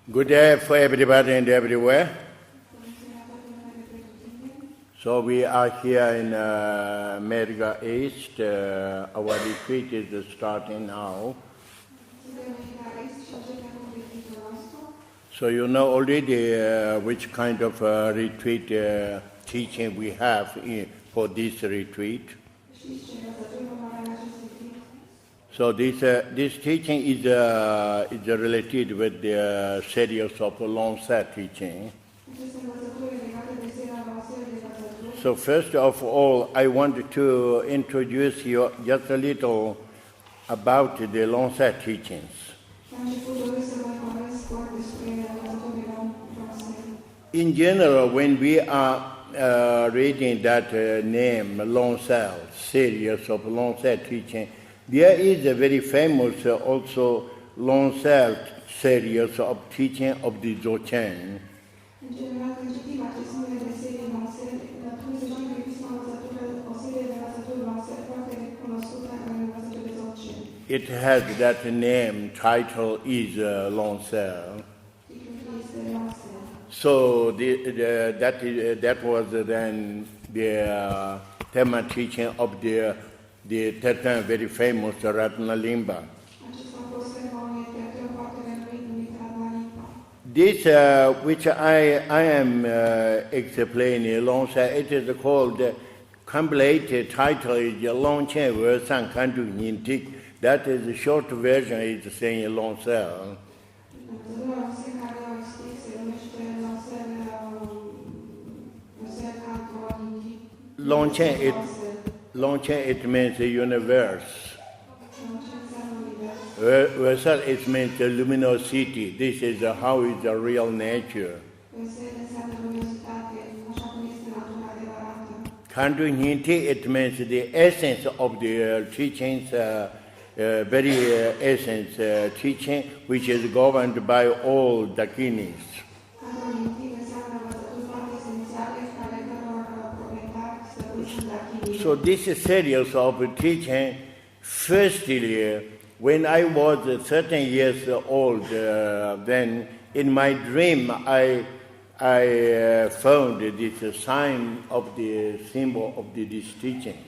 Good day for everybody and everywhere. So we are here in Merigar East. Our retreat is starting now. So you know already which kind of retreat teaching we have for this retreat. So this teaching is related with the series of long-set teaching. So first of all, I want to introduce you just a little about the long-set teachings. In general, when we are reading that name, long-set, series of long-set teaching, there is a very famous also long-set series of teaching of the Dzogchen. It has that name, title is long-set. So that was then the theme teaching of the that time very famous Ratnalimba. This which I am explaining long-set, it is called complete title is Long-Chen Versan Kandu Nintik. That is the short version is saying long-set. Long-Chen it means the universe. Versal it means the luminosity. This is how is the real nature. Kandu Ninti it means the essence of the teachings, very essence teaching, which is governed by all dakinis. So this series of teaching, firstly, when I was 13 years old, then in my dream I found this sign of the symbol of this teaching.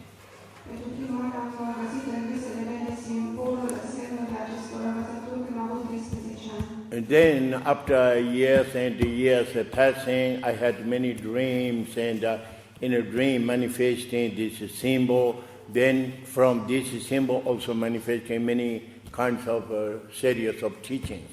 And then after years and years passing, I had many dreams, and in a dream manifesting this symbol, then from this symbol also manifesting many kinds of series of teachings.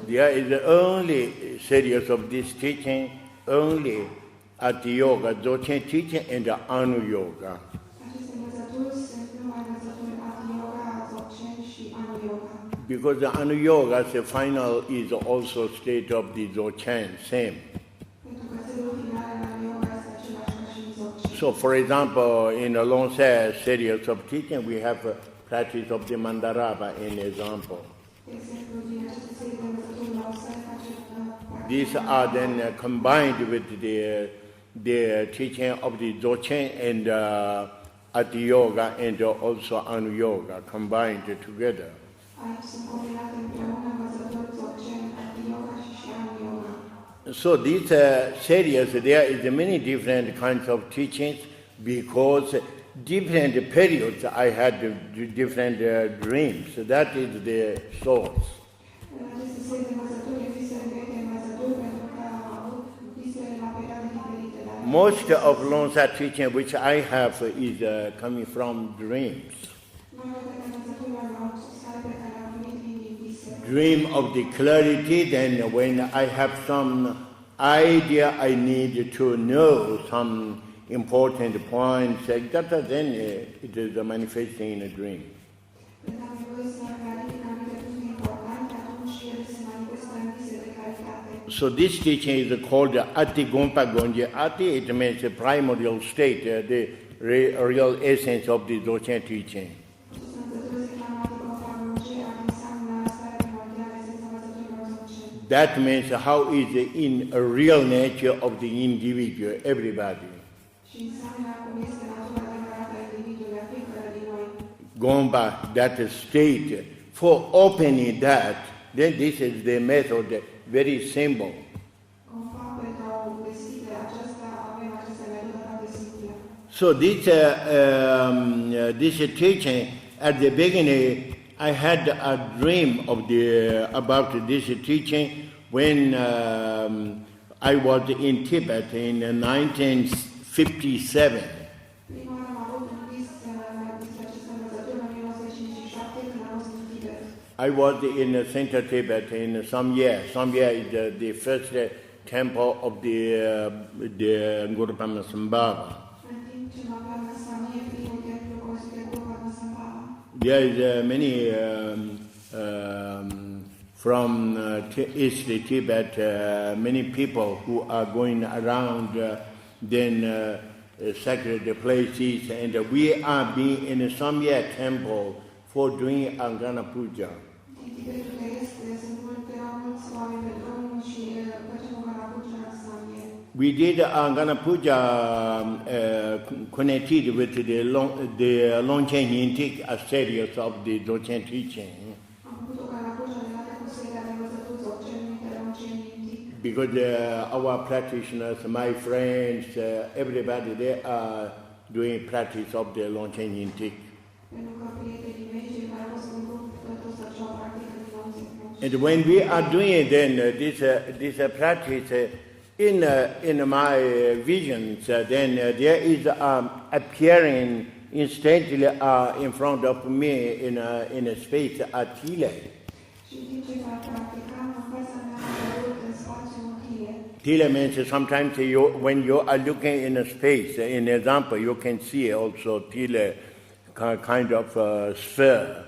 There is only series of this teaching, only at the yoga, Dzogchen teaching and the Anu yoga. Because the Anu yoga, the final is also state of the Dzogchen, same. So for example, in a long-set series of teaching, we have a practice of the Mandarava in example. These are then combined with the teaching of the Dzogchen and Ati Yoga and also Anu Yoga combined together. So these series, there is many different kinds of teachings because different periods I had different dreams. So that is the source. Most of long-set teaching which I have is coming from dreams. Dream of the clarity, then when I have some idea I need to know some important points, etc., then it is manifesting in a dream. So this teaching is called Ati Gompa Gonje. Ati, it means the primordial state, the real essence of the Dzogchen teaching. That means how is in a real nature of the individual, everybody. gone by that state. For opening that, then this is the method, very simple. So this teaching, at the beginning, I had a dream about this teaching when I was in Tibet in 1957. I was in Central Tibet in Samye. Samye is the first temple of the Guru Padmasambhava. There is many from East Tibet, many people who are going around sacred places, and we are being in a Samye temple for doing Angana Puja. We did Angana Puja connected with the Longchen Yintik, a series of the Dzogchen teaching. Because our practitioners, my friends, everybody, they are doing practice of the Longchen Yintik. And when we are doing then this practice in my visions, then there is appearing instantly in front of me in a space a tile. Tile means sometimes when you are looking in a space, in example, you can see also tile kind of sphere.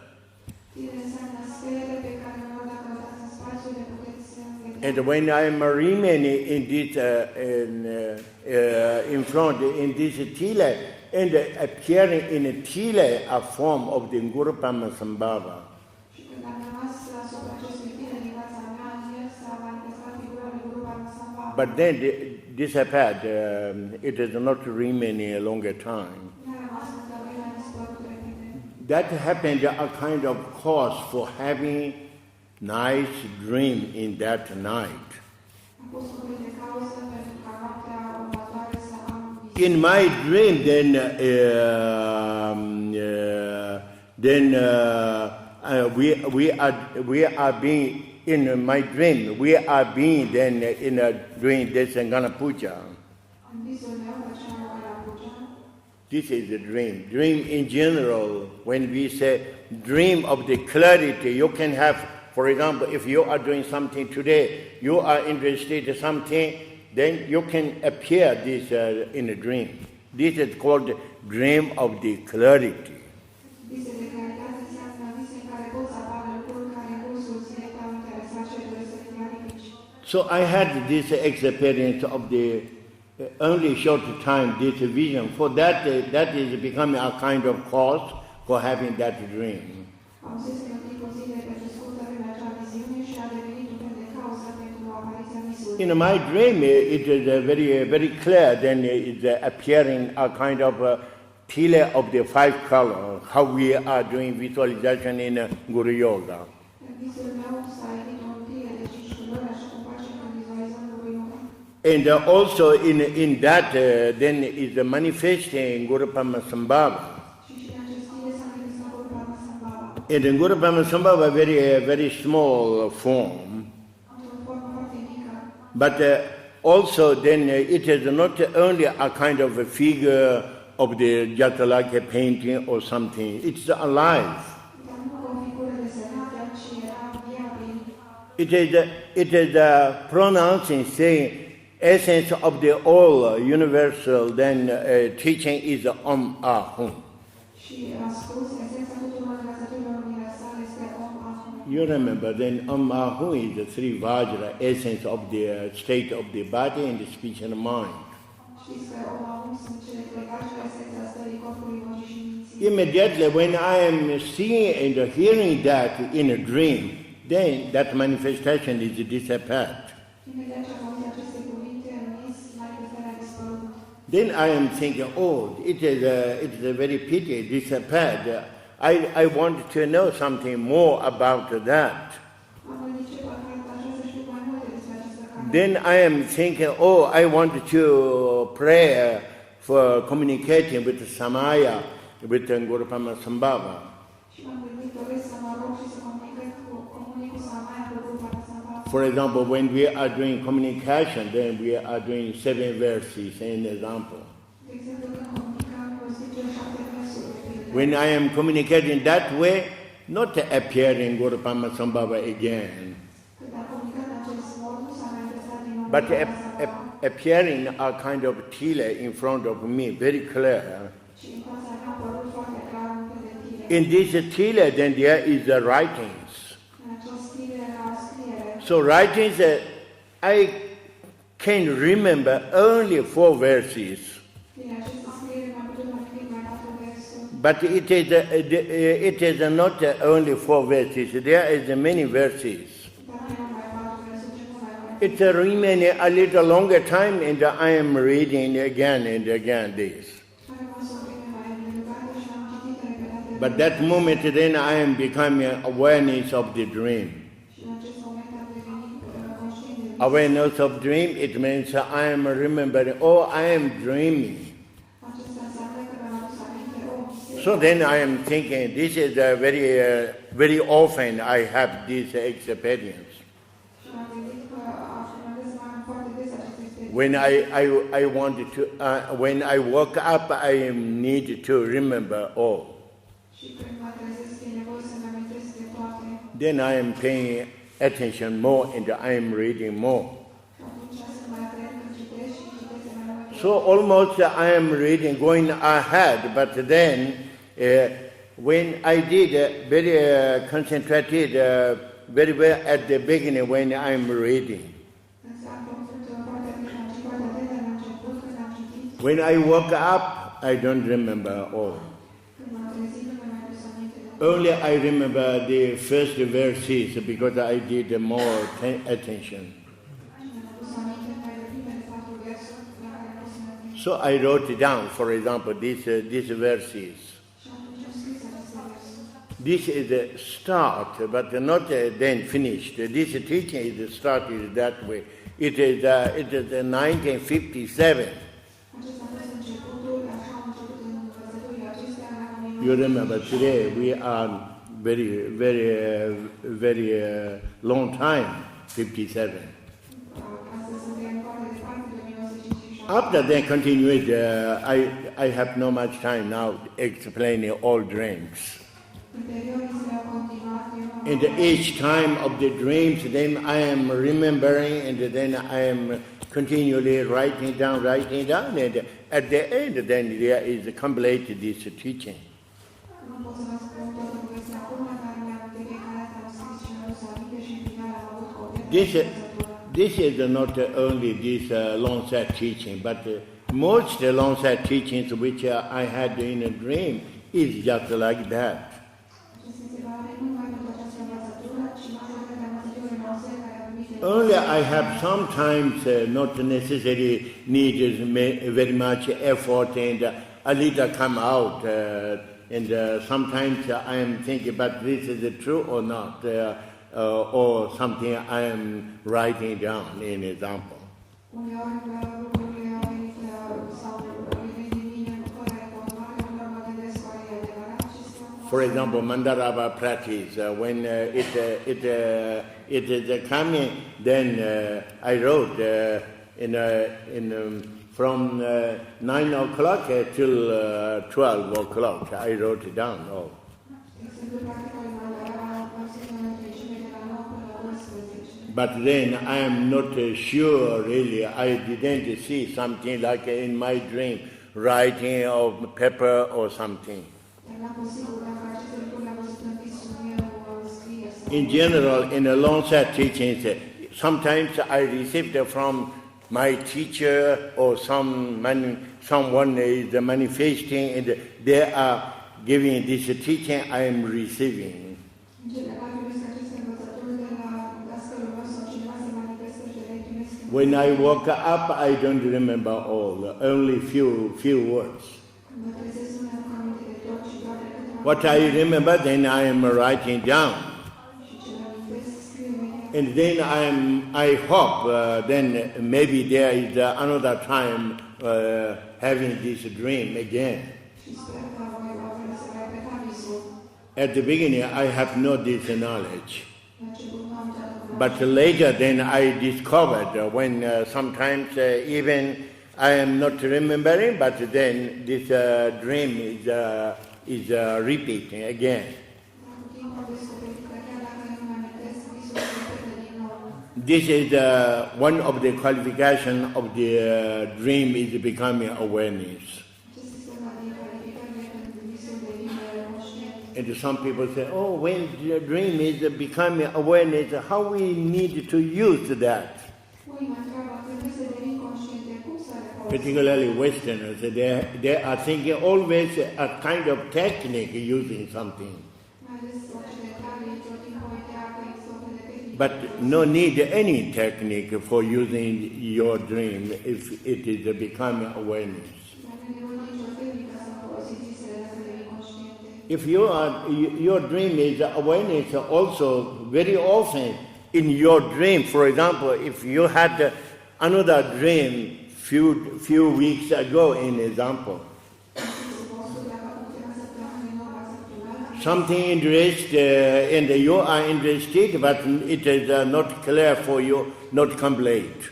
And when I am remaining in this, in front in this tile, and appearing in a tile, a form of the Guru Padmasambhava. But then disappeared. It is not remaining a longer time. That happened a kind of cause for having nice dream in that night. In my dream, we are being in my dream. We are being then doing this Angana Puja. This is the dream. Dream in general. When we say dream of the clarity, you can have. For example, if you are doing something today, you are interested in something, then you can appear this in a dream. This is called dream of the clarity. So I had this experience of the only short time, this vision. For that, that is becoming a kind of cause for having that dream. In my dream, it is very, very clear. Then it's appearing a kind of tile of the 5 colors, how we are doing visualization in Guru Yoga. And also in that, then is manifesting Guru Padmasambhava. And in Guru Padmasambhava, very small form. But also then it is not only a kind of a figure of the just like a painting or something. It's alive. It is pronouncing, saying, essence of the all universal. Then teaching is Ahum. You remember, then Ahum is the 3 Vajra, essence of the state of the body and the speech and the mind. Immediately when I am seeing and hearing that in a dream, then that manifestation is disappeared. Then I am thinking, oh, it is a very pity, disappeared. I want to know something more about that. Then I am thinking, I want to pray for communicating with Samaya, with Gurupama Sambhava. For example, when we are doing communication, then we are doing 7 verses, an example. When I am communicating that way, not appearing Gurupama Sambhava again, but appearing a kind of tila in front of me, very clear. In this tila, then there is the writings. So writings, I can remember only 4 verses. But it is not only 4 verses. There is many verses. It remains a little longer time, and I am reading again and again this. But that moment, then I am becoming awareness of the dream. Awareness of dream, it means I am remembering, I am dreaming. So then I am thinking, this is very often I have this experience. When I wanted to, when I woke up, I need to remember all. Then I am paying attention more and I am reading more. So almost I am reading, going ahead, but then when I did very concentrated, very well at the beginning when I am reading. When I woke up, I don't remember all. Only I remember the first verses because I did more attention. So I wrote down, for example, these verses. This is the start, but not then finished. This teaching is started that way. It is 1957. You remember today we are very long time, 57. After they continued, I have no much time now explaining all dreams. And each time of the dreams, then I am remembering, and then I am continually writing down, and at the end, then there is complete this teaching. This is not only this long set teaching, but most long set teachings which I had in a dream is just like that. Only I have sometimes not necessarily needed very much effort and a little come out. And sometimes I am thinking, but this is true or not, or something I am writing down in example. For example, Mandarava practice, when it is coming, then I wrote from 9 o'clock till 12 o'clock. I wrote it down all. But then I am not sure really. I didn't see something like in my dream, writing on paper or something. In general, in a long set teachings, sometimes I received from my teacher or someone is manifesting, and they are giving this teaching I am receiving. When I woke up, I don't remember all, only few words. What I remember, then I am writing down. And then I hope then maybe there is another time having this dream again. At the beginning, I have no this knowledge. But later, then I discovered when sometimes even I am not remembering, but then this dream is repeating again. This is one of the qualifications of the dream is becoming awareness. And some people say, oh, when the dream is becoming awareness, how we need to use that? Particularly Westerners, they are thinking always a kind of technique using something. But no need any technique for using your dream if it is becoming awareness. If your dream is awareness, also very often in your dream, for example, if you had another dream few weeks ago, in example, something interesting and you are interested, but it is not clear for you, not complete.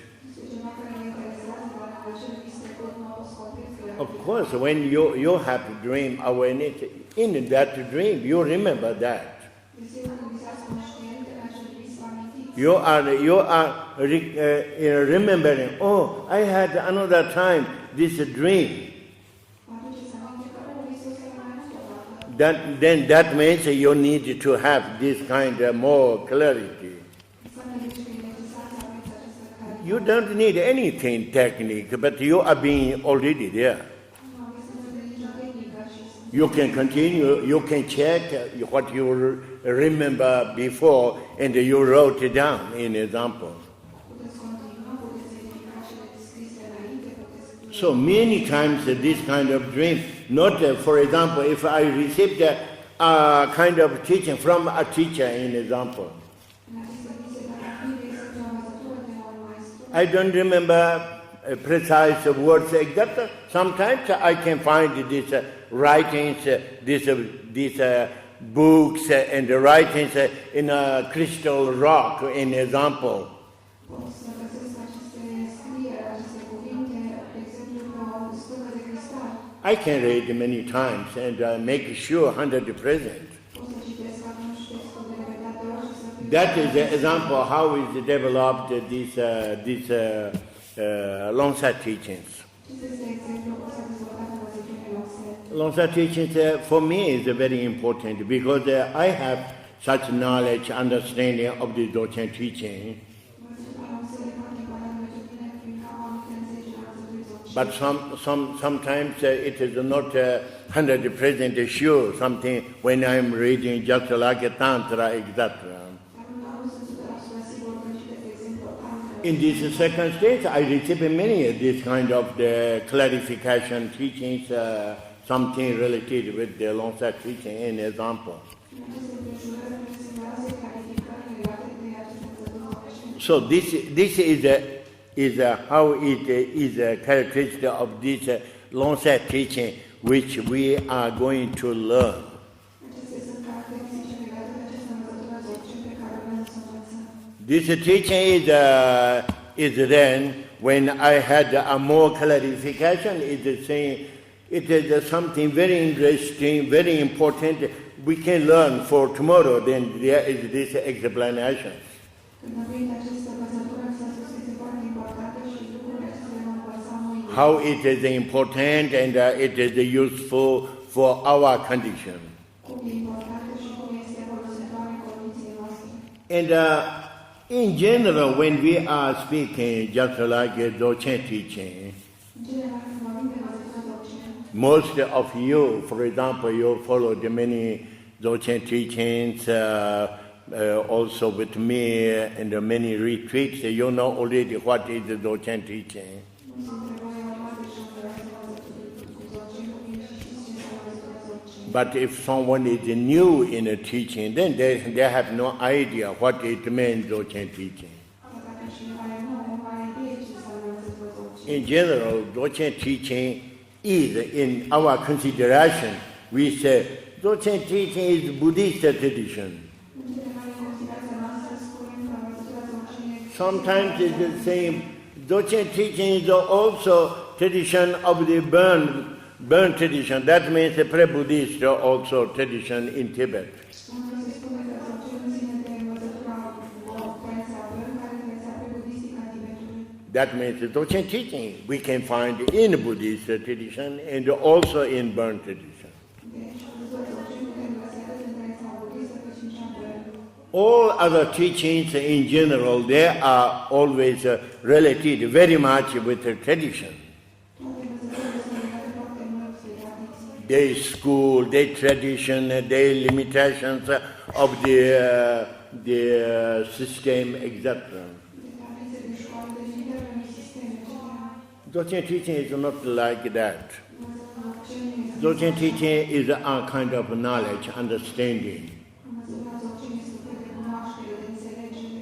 Of course, when you have dream awareness, in that dream you remember that. You are remembering, oh, I had another time this dream. Then that means you need to have this kind of more clarity. You don't need anything technique, but you are being already there. You can continue, you can check what you remember before and you wrote it down in example. So many times this kind of dream, not for example, if I received a kind of teaching from a teacher in example. I don't remember precise words exact. Sometimes I can find these writings, these books and writings in a crystal rock in example. I can read many times and make sure 100%. That is the example how is developed these Longsa teachings. Longsa teachings for me is very important because I have such knowledge, understanding of the Dzogchen teaching. But sometimes it is not 100% sure something when I'm reading just like a Tantra, etc. In this second stage, I received many of this kind of the clarification teachings, something related with the Longsa teaching, in example. So this is how it is a characteristic of this Longsa teaching, which we are going to learn. This teaching is then when I had a more clarification. It is saying it is something very interesting, very important. We can learn for tomorrow. Then there is this explanation. How it is important and it is useful for our condition. And in general, when we are speaking, just like Dzogchen teaching, most of you, for example, you follow the many Dzogchen teachings, also with me and the many retreats, you know already what is the Dzogchen teaching. But if someone is new in a teaching, then they have no idea what it means, Dzogchen teaching. In general, Dzogchen teaching is, in our consideration, we say, Dzogchen teaching is Buddhist tradition. Sometimes it's the same. Dzogchen teaching is also tradition of the Burn tradition. That means the pre-Buddhist also tradition in Tibet. That means the Dzogchen teaching we can find in Buddhist tradition and also in Burn tradition. All other teachings in general, they are always related very much with the tradition. Their school, their tradition, their limitations of the system, etc. Dzogchen teaching is not like that. Dzogchen teaching is a kind of knowledge, understanding.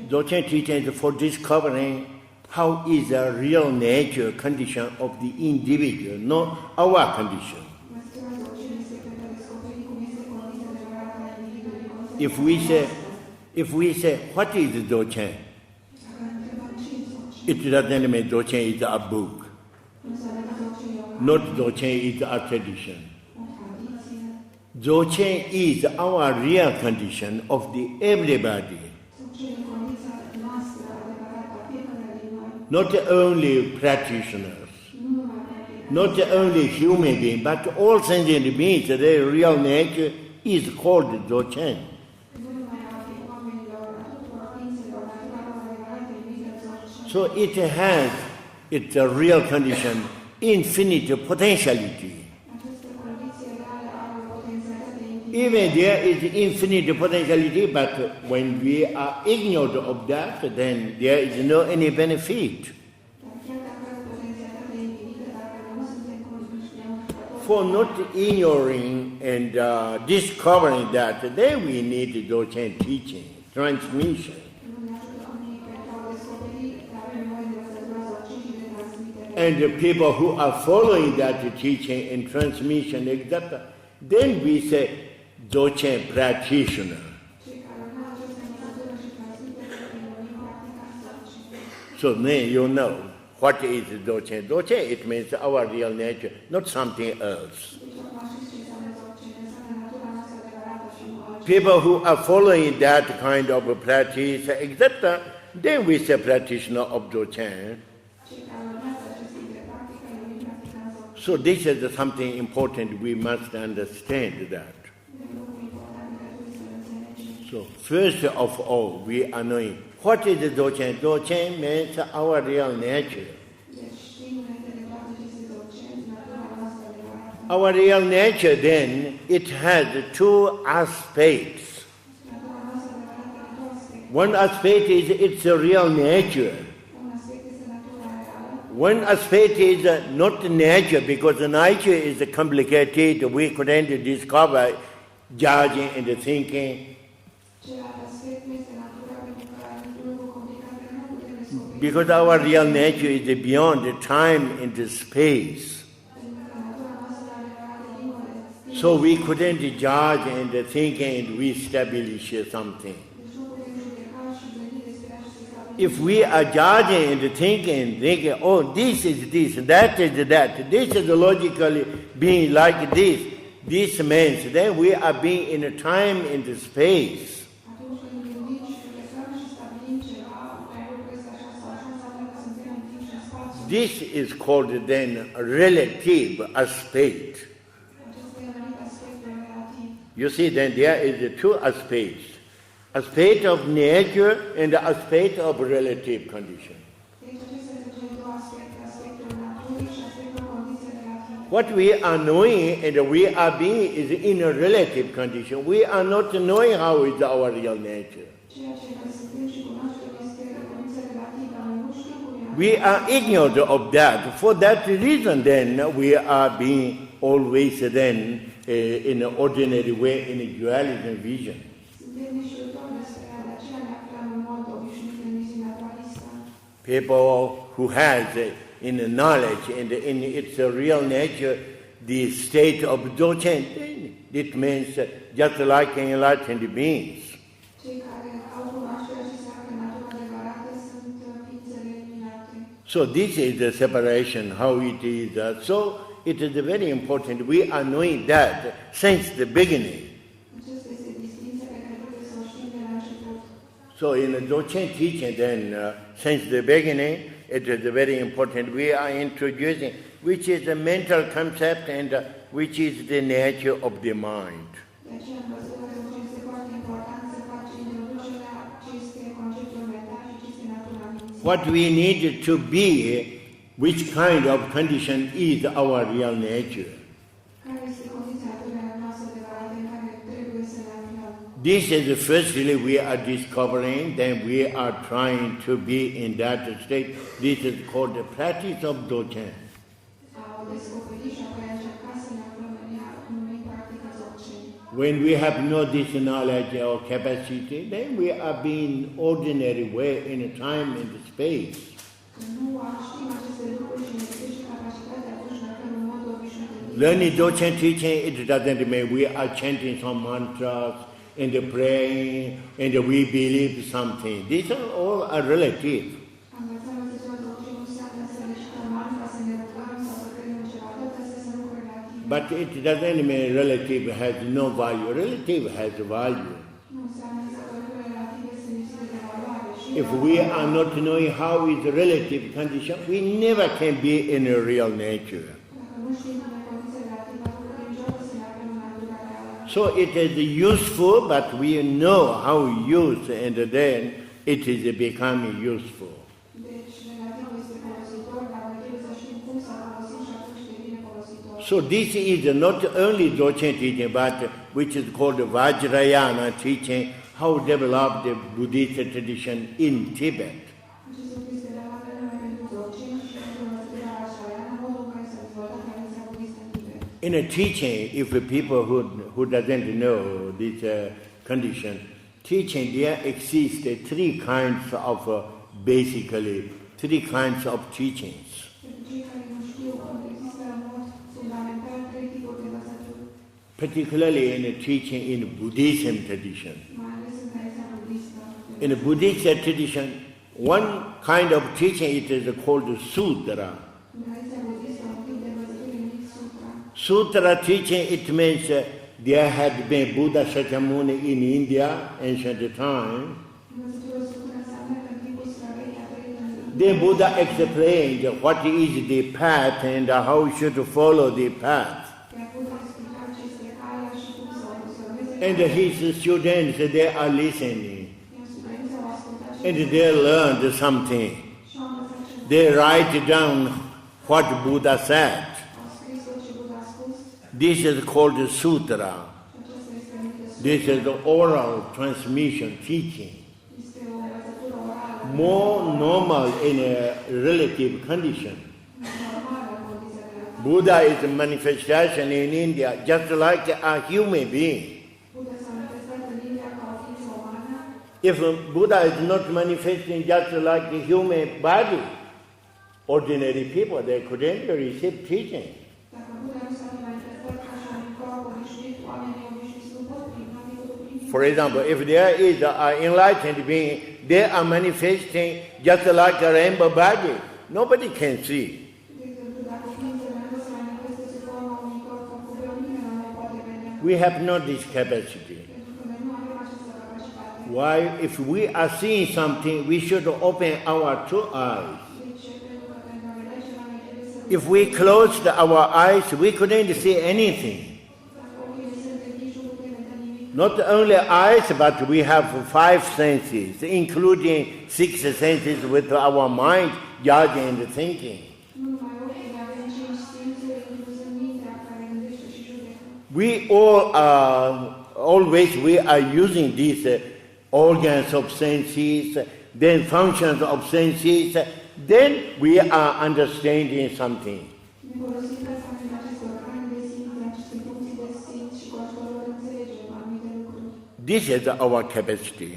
Dzogchen teaching is for discovering how is the real nature condition of the individual, not our condition. If we say, what is Dzogchen? It doesn't mean Dzogchen is a book. Not Dzogchen is a tradition. Dzogchen is our real condition of the everybody. Not only practitioners, not only human beings, but all sentient beings, their real nature is called Dzogchen. So it has its real condition, infinite potentiality. Even there is infinite potentiality, but when we are ignorant of that, then there is no any benefit. For not ignoring and discovering that, then we need Dzogchen teaching, transmission. And the people who are following that teaching and transmission, etc., then we say Dzogchen practitioner. So then you know what is Dzogchen. Dzogchen, it means our real nature, not something else. People who are following that kind of practice, etc., then we say practitioner of Dzogchen. So this is something important, we must understand that. So first of all, we are knowing what is Dzogchen. Dzogchen means our real nature. Our real nature then, it has two aspects. One aspect is its real nature. One aspect is not nature, because the nature is complicated. We couldn't discover judging and thinking. Because our real nature is beyond time and space. So we couldn't judge and think and we establish something. If we are judging and thinking, oh, this is this, that is that, this is logically being like this means, then we are being in a time and space. This is called then relative aspect. You see, then there is two aspects. Aspect of nature and the aspect of relative condition. What we are knowing and we are being is in a relative condition. We are not knowing how is our real nature. We are ignorant of that. For that reason, then, we are being always then in an ordinary way in a dualism vision. People who has in the knowledge and in its real nature the state of Dzogchen, it means just like enlightened beings. So this is the separation, how it is. So it is very important. We are knowing that since the beginning. So in the Dzogchen teaching then, since the beginning, it is very important. We are introducing which is the mental concept and which is the nature of the mind. What we need to be, which kind of condition is our real nature. This is firstly we are discovering, then we are trying to be in that state. This is called the practice of Dzogchen. When we have no this knowledge or capacity, then we are being ordinary way in a time and space. Learning Dzogchen teaching, it doesn't mean we are chanting some mantras and praying and we believe something. These are all relative. But it doesn't mean relative has no value. Relative has value. If we are not knowing how is relative condition, we never can be in a real nature. So it is useful, but we know how to use, and then it is becoming useful. So this is not only Dzogchen teaching, but which is called Vajrayana teaching, how to develop the Buddhist tradition in Tibet. In a teaching, if people who doesn't know this condition, teaching there exist three kinds of basically three kinds of teachings. Particularly in a teaching in Buddhism tradition. In a Buddhist tradition, one kind of teaching it is called sutra. Sutra teaching, it means there had been Buddha Shakyamuni in India, ancient time. Then Buddha explained what is the path and how we should follow the path. And his students, they are listening. And they learned something. They write down what Buddha said. This is called sutra. This is the oral transmission teaching. More normal in a relative condition. Buddha is a manifestation in India just like a human being. If Buddha is not manifesting just like a human body, ordinary people, they couldn't receive teaching. For example, if there is an enlightened being, they are manifesting just like a rainbow body. Nobody can see. We have not this capacity. Why? If we are seeing something, we should open our two eyes. If we closed our eyes, we couldn't see anything. Not only eyes, but we have 5 senses, including 6 senses with our mind, judging and thinking. We all we are using these organs of senses, then functions of senses then we are understanding something. Ne folosim persoanele aceste organe de simț, aceste funcții de simț și cu ajutorul lor înțelegem anumite lucruri. This is our capacity.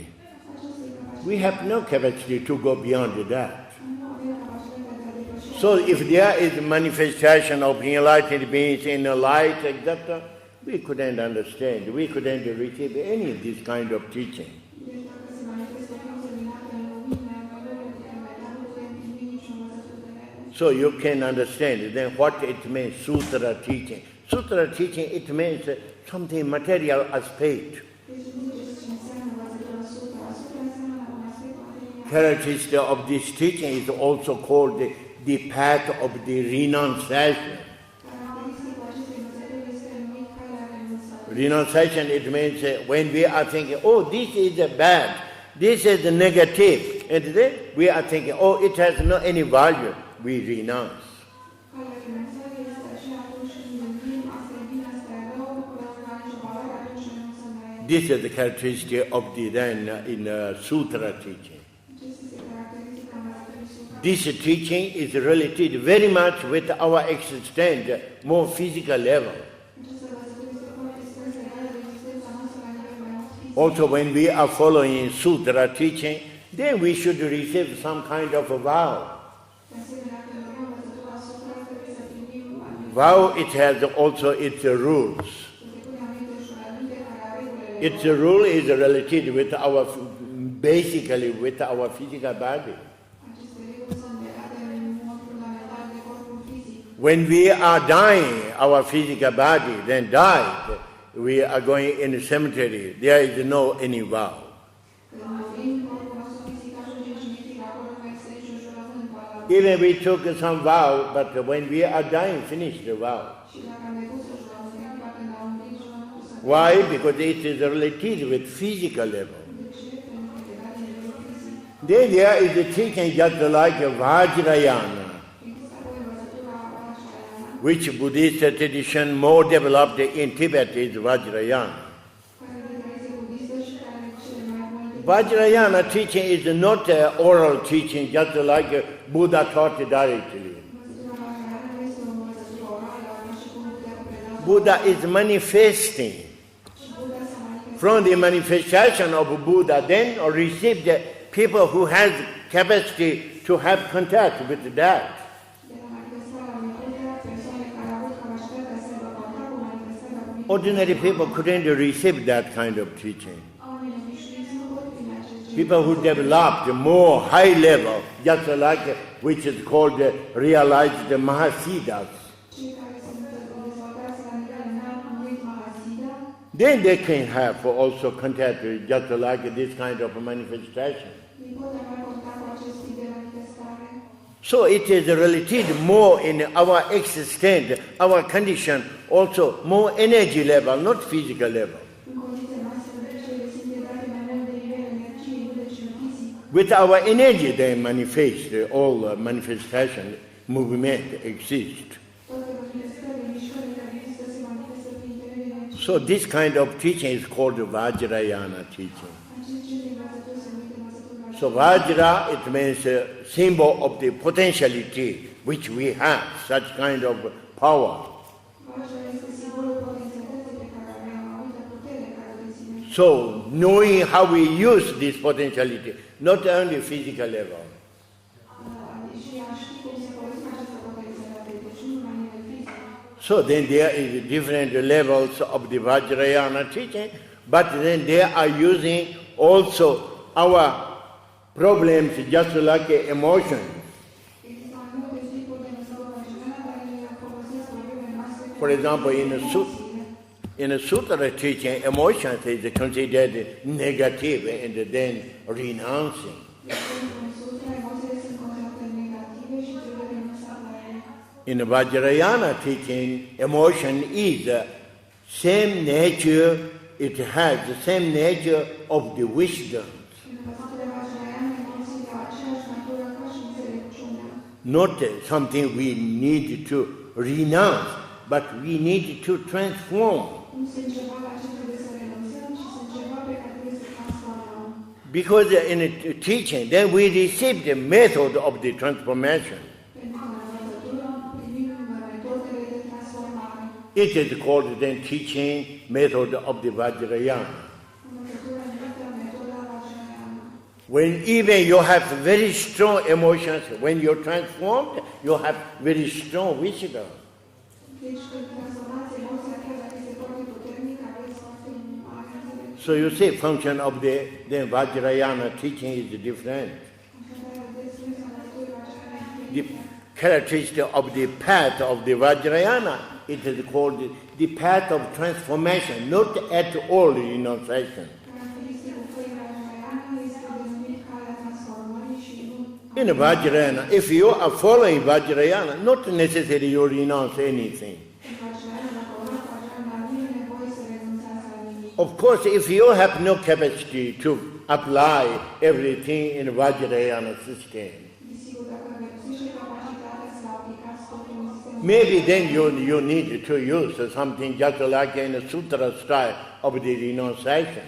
We have no capacity to go beyond that. So if there is manifestation of enlightened beings in the light, etc., we couldn't understand. We couldn't receive any of this kind of teaching. So you can understand then what it means, sutra teaching. Sutra teaching, it means something material aspect. Characteristic of this teaching is also called the path of the renunciation. Renunciation, it means when we are thinking, oh, this is bad, this is negative, and then we are thinking, oh, it has no any value, we renounce. This is the characteristic of the then in sutra teaching. This teaching is related very much with our existence, more physical level. Also, when we are following sutra teaching, then we should receive some kind of a vow. Vow, it has also its rules. Its rule is related with our, basically with our physical body. When we are dying, our physical body then died, we are going in a cemetery, there is no any vow. Even we took some vow, but when we are dying, finish the vow. Why? Because it is related with physical level. Then there is a teaching just like Vajrayana, which Buddhist tradition more developed in Tibet is Vajrayana. Vajrayana teaching is not oral teaching just like Buddha taught directly. Buddha is manifesting. From the manifestation of Buddha, then receive the people who has capacity to have contact with that. Ordinary people couldn't receive that kind of teaching. People who developed more high level, just like which is called realized Mahasiddhas. Then they can have also contact with just like this kind of manifestation. So it is related more in our existence, our condition, also more energy level, not physical level. With our energy they manifest, all manifestation, movement exists. So this kind of teaching is called Vajrayana teaching. So Vajra, it means a symbol of the potentiality which we have, such kind of power. So knowing how we use this potentiality, not only physical level. So then there is different levels of the Vajrayana teaching, but then they are using also our problems just like emotions. For example, in a sutra teaching, emotions is considered negative and then renouncing. In the Vajrayana teaching, emotion is the same nature, it has the same nature of the wisdom. Not something we need to renounce, but we need to transform. Because in teaching, then we receive the method of the transformation. It is called then teaching method of the Vajrayana. When even you have very strong emotions, when you're transformed, you have very strong wisdom. So you see, function of the Vajrayana teaching is different. The characteristic of the path of the Vajrayana, it is called the path of transformation, not at all renunciation. In Vajrayana, if you are following Vajrayana, not necessarily you renounce anything. Of course, if you have no capacity to apply everything in Vajrayana system, maybe then you need to use something just like in the sutra style of the renunciation.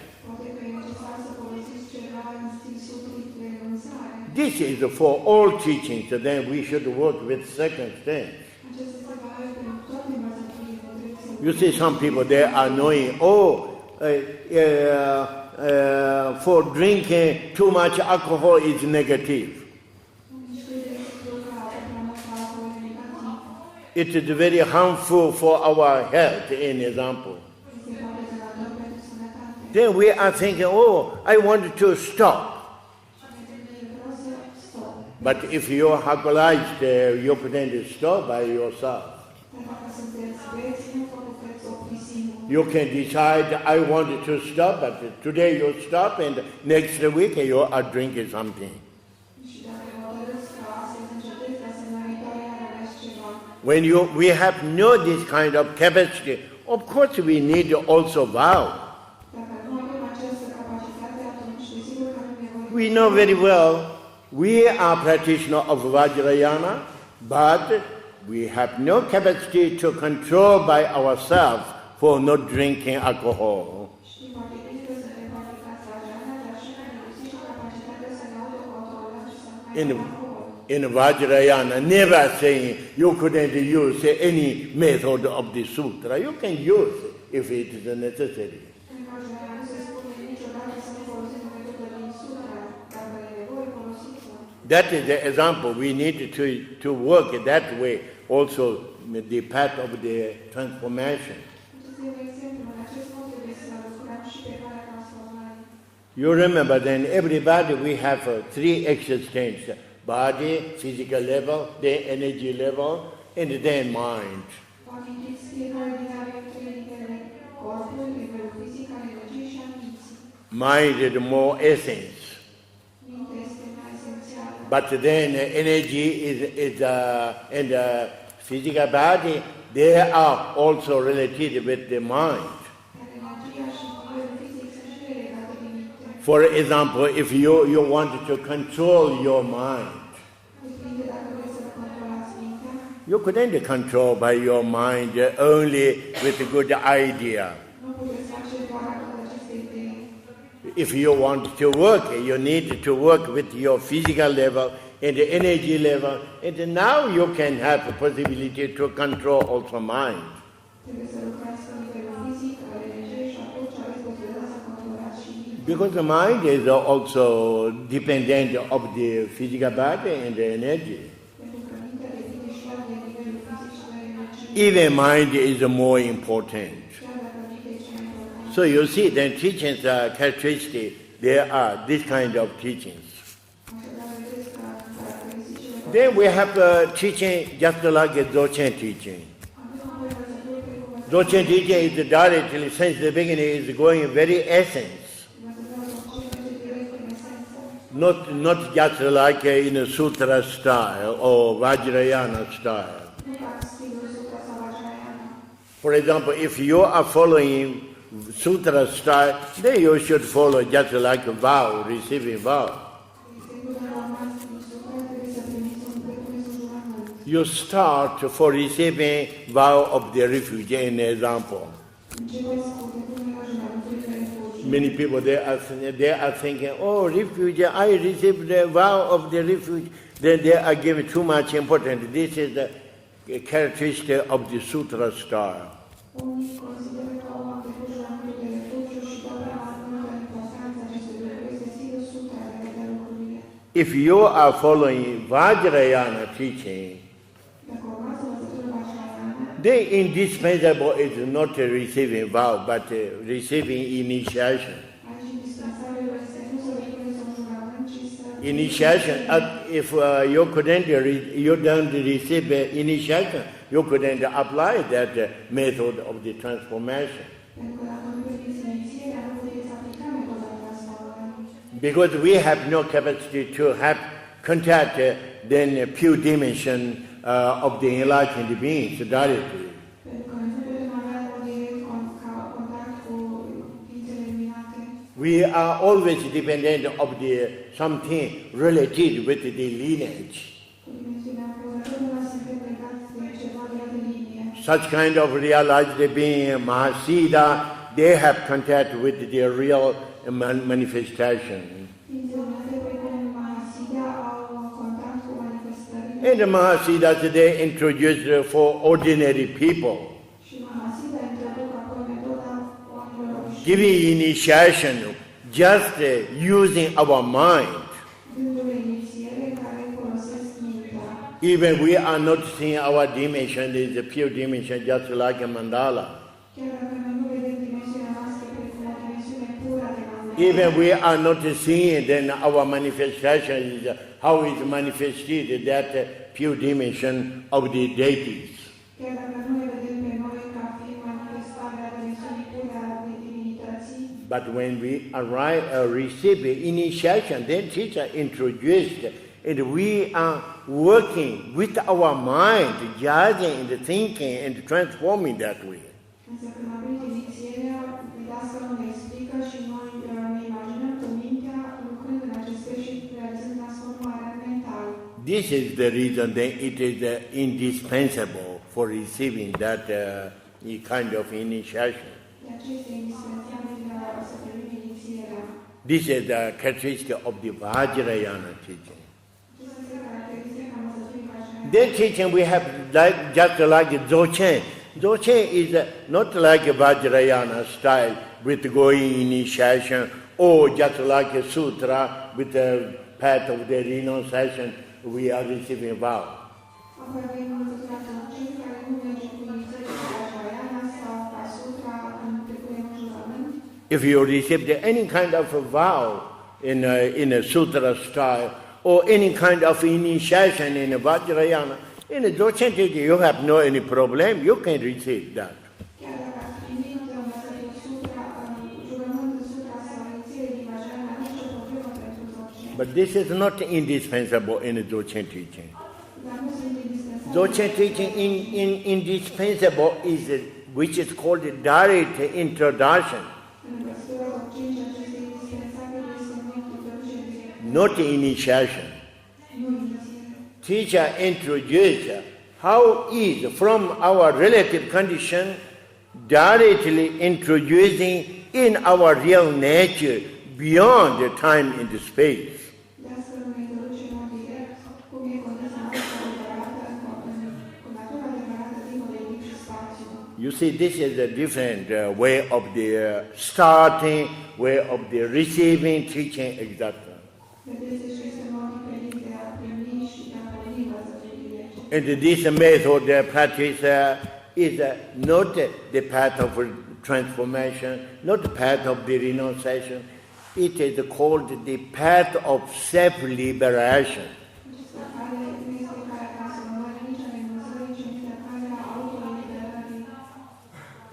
This is for all teachings, so then we should work with second stance. You see, some people, they are knowing, for drinking too much alcohol is negative. It is very harmful for our health, in example. Then we are thinking, I want to stop. But if you are alcoholized, you couldn't stop by yourself. You can decide, I want to stop, but today you stop, and next week you are drinking something. When we have no this kind of capacity, of course we need also vow. We know very well, we are practitioners of Vajrayana, but we have no capacity to control by ourselves for not drinking alcohol. In Vajrayana, never saying you couldn't use any method of the sutra. You can use it if it is necessary. That is the example. We need to work that way also, the path of the transformation. You remember then everybody we have three existences: body, physical level, then energy level, and then mind. Mind is more essence. But then energy and physical body, they are also related with the mind. For example, if you want to control your mind, you couldn't control by your mind only with a good idea. If you want to work, you need to work with your physical level and the energy level, and now you can have the possibility to control also mind. Because the mind is also dependent of the physical body and the energy. Even mind is more important. So you see, then teachings are characteristic. There are this kind of teachings. Then we have teaching just like a Dzogchen teaching. Dzogchen teaching is directly, since the beginning, is going very essence. Not just like in a sutra style or Vajrayana style. For example, if you are following sutra style, then you should follow just like a vow, receiving vow. You start for receiving vow of the refuge, an example. many people they are thinking, oh, refuge, I received the vow of the refuge. Then they are giving too much importance. This is the characteristic of the sutra style. Unii consideră că au avut juramentul de refugiu și dau prea multă importanță acestui lucru. Este stilul sutra de a vedea lucrurile. If you are following Vajrayana teaching, Dacă urmați învățătura Vajrayana, the indispensable is not receiving vow, but receiving initiation. aici indispensabilul este nu să repuneți un jurament, ci să... Initiation. If you don't receive initiation, you couldn't apply that method of the transformation. Pentru că dacă nu primiți inițierea, nu puteți aplica metoda transformării. Because we have no capacity to have contact then pure dimension of the enlightened beings directly. Pentru că nu putem avea direct contact cu ființele luminate. We are always dependent of the something related with the lineage. Cu dimensiunea întotdeauna suntem legați de ceva legat de linie. Such kind of realized being Mahasiddha, they have contact with the real manifestation. Ființele luminate precum Mahasiddha au contact cu manifestările. And the Mahasiddhas, they introduced for ordinary people. Și Mahasiddha introduc apoi metoda oamenilor obișnuiți. Giving initiation, just using our mind. Dându-le inițiere care folosesc mintea. Even we are not seeing our dimension, is a pure dimension, just like a mandala. Chiar dacă noi nu vedem dimensiunea noastră precum o dimensiune pură de mandala. Even we are not seeing, then our manifestation is how is manifested that pure dimension of the deities. Chiar dacă nu ne vedem pe noi ca fiind manifestarea dimensiunii pure a divinității, But when we receive initiation, then teacher introduced, and we are working with our mind, judging and thinking and transforming that way. însă când am primit inițierea, dascălul ne explică și noi ne imaginăm cu mintea lucrând în acest fel și realizând transformarea mentală. This is the reason that it is indispensable for receiving that kind of initiation. De aceea este indispensabil să primim inițierea. This is the characteristic of the Vajrayana teaching. Acesta este caracteristica învățăturii Vajrayana. Their teaching we have just like Dzogchen. Dzogchen is not like a Vajrayana style with going initiation or just like a sutra with the path of the renunciation we are receiving vow. Apoi avem învățătura Dzogchen care nu merge cu inițierea Vajrayana sau ca sutra când depunem un jurament. If you received any kind of a vow in a sutra style or any kind of initiation in a Vajrayana, in a Dzogchen teaching you have no any problem, you can receive that. Chiar dacă ați primit învățătura sutra, jurământul sutra sau inițiere din Vajrayana, nicio problemă pentru Dzogchen. But this is not indispensable in a Dzogchen teaching. Dar nu sunt indispensabile. Dzogchen teaching indispensable is which is called direct introduction, În învățătura Dzogchen, ceea ce este indispensabil este nu introducere directă, not initiation. nu inițiere. Teacher introduced how is from our relative condition directly introducing in our real nature beyond the time and the space. Dascălul ne introduce în mod direct cum e condiția noastră adevărată cu natura adevărată dincolo de timp și spațiu. You see, this is a different way of the starting, way of the receiving, teaching, etc. Vedeți, deci este mod diferit de a primi și de a primi învățăturile. And this method practice is not the path of transformation, not the path of the renunciation. It is called the path of self-liberation. Această cale nu este calea transformării, nici a renunțării, ci este calea autoeliberării.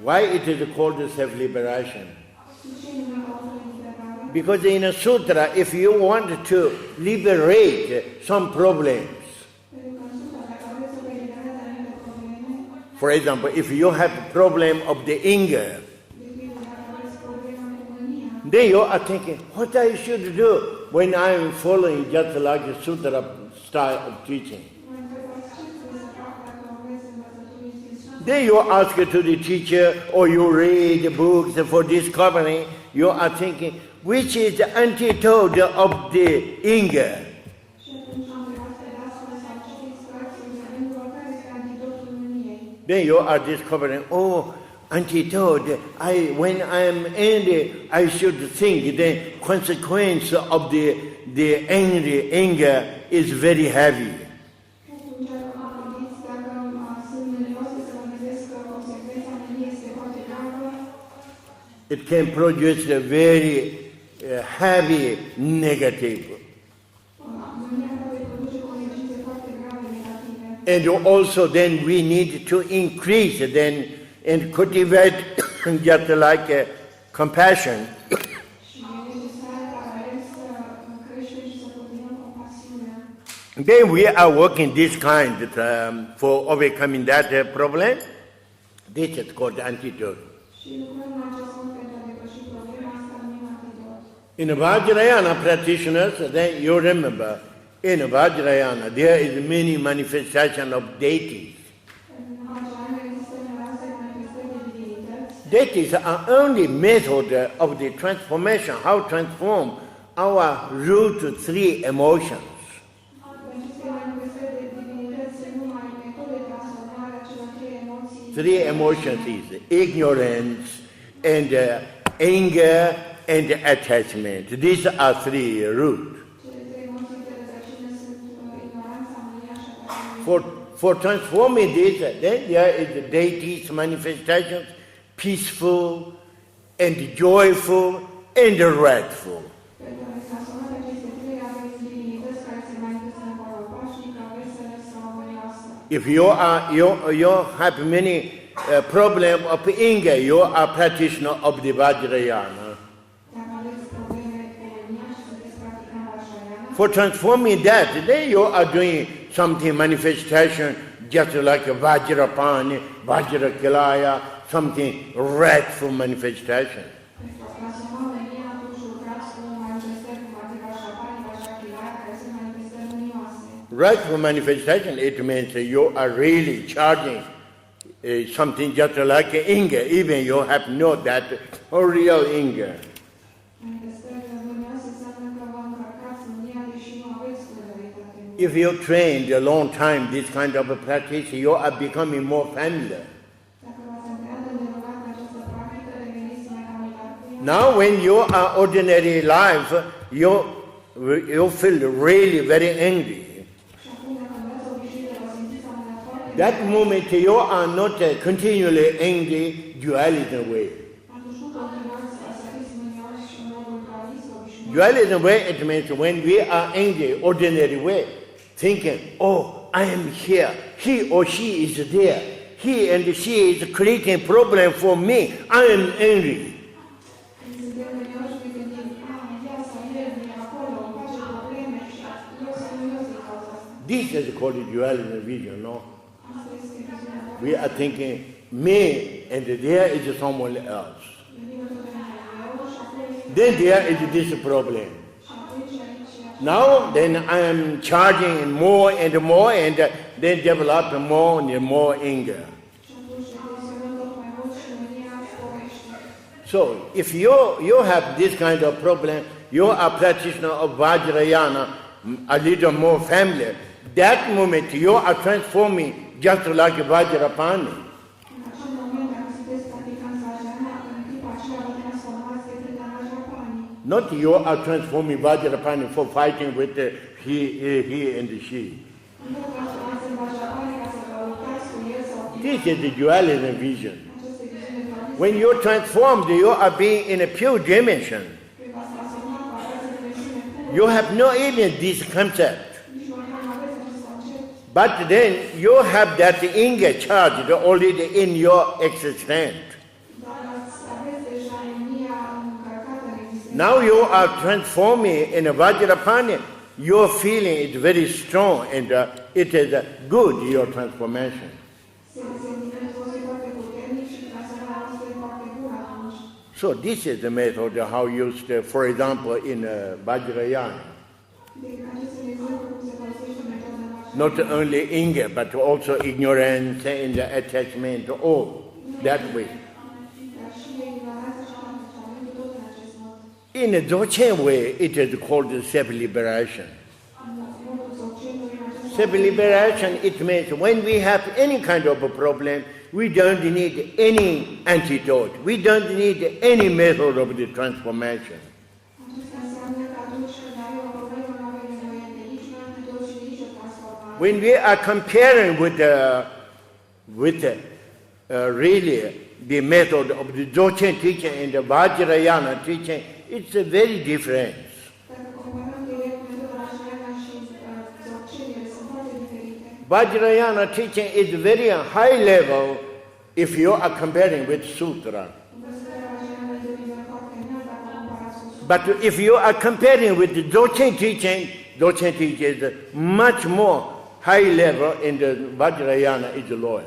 Why it is called self-liberation? De ce e numită autoeliberare? Because in a sutra, if you want to liberate some problems, Pentru că în sutra, dacă vreți să vă eliberați de anumite probleme, for example, if you have a problem of the anger, de pildă, dacă aveți problema cu mânia, then you are thinking, what I should do when I am following just like a sutra style of teaching. mă întrebați ce trebuie să fac dacă aveți învățăturile din sutra. Then you ask to the teacher or you read books for discovering you are thinking, which is the antidote of the anger? Și atunci am întrebat pe dascăl sau citiți cărți de gândul care este antidotul mâniei. Then you are discovering, oh, antidote, when I am angry, I should think the consequence of the anger is very heavy. It can produce a very heavy negative. And also then we need to increase then and cultivate just like compassion. Then we are working this kind for overcoming that problem. This is called antidote. In Vajrayana practitioners, then you remember, in Vajrayana there is many manifestation of deities. Deities are only method of the transformation, how to transform our root three emotions. Three emotions is ignorance and anger and attachment. These are three roots. For transforming this, then there is the deity's manifestations, peaceful and joyful and wrathful. If you have many problem of anger, you are practitioner of the Vajrayana. For transforming that, then you are doing something manifestation just like a Vajrapani, Vajrakilaya, something wrathful manifestation. Wrathful manifestation, it means you are really charging something just like anger, even you have no that real anger. If you trained a long time this kind of a practice, you are becoming more familiar. Now when you are ordinary life, you feel really very angry. That moment you are not continually angry dualism way. Dualism way, it means when we are angry, ordinary way, thinking, oh, I am here, he or she is there, he and she is creating problem for me, I am angry. This is called dualism vision, no? We are thinking, me and there is someone else. Then there is this problem. Now, then I am charging more and more and then develop more and more anger. So, if you have this kind of problem, you are practitioner of Vajrayana, a little more familiar. That moment you are transforming just like Vajrapani. Not you are transforming Vajrapani for fighting with he and she. This is the dualism vision. When you are transformed, you are being in a pure dimension. You have no even this concept. But then you have that anger charged already in your existence. Now you are transforming in a Vajrapani, your feeling is very strong and it is good, your transformation. So this is the method how used, for example, in Vajrayana. Not only anger, but also ignorance and attachment, all that way. In a Dzogchen way, it is called self-liberation. Self-liberation, it means when we have any kind of a problem, we don't need any antidote. We don't need any method of the transformation. When we are comparing with really the method of the Dzogchen teaching and the Vajrayana teaching, it's a very different. Vajrayana teaching is very high level if you are comparing with Sutra. But if you are comparing with the Dzogchen teaching is much more high level and the Vajrayana is lower.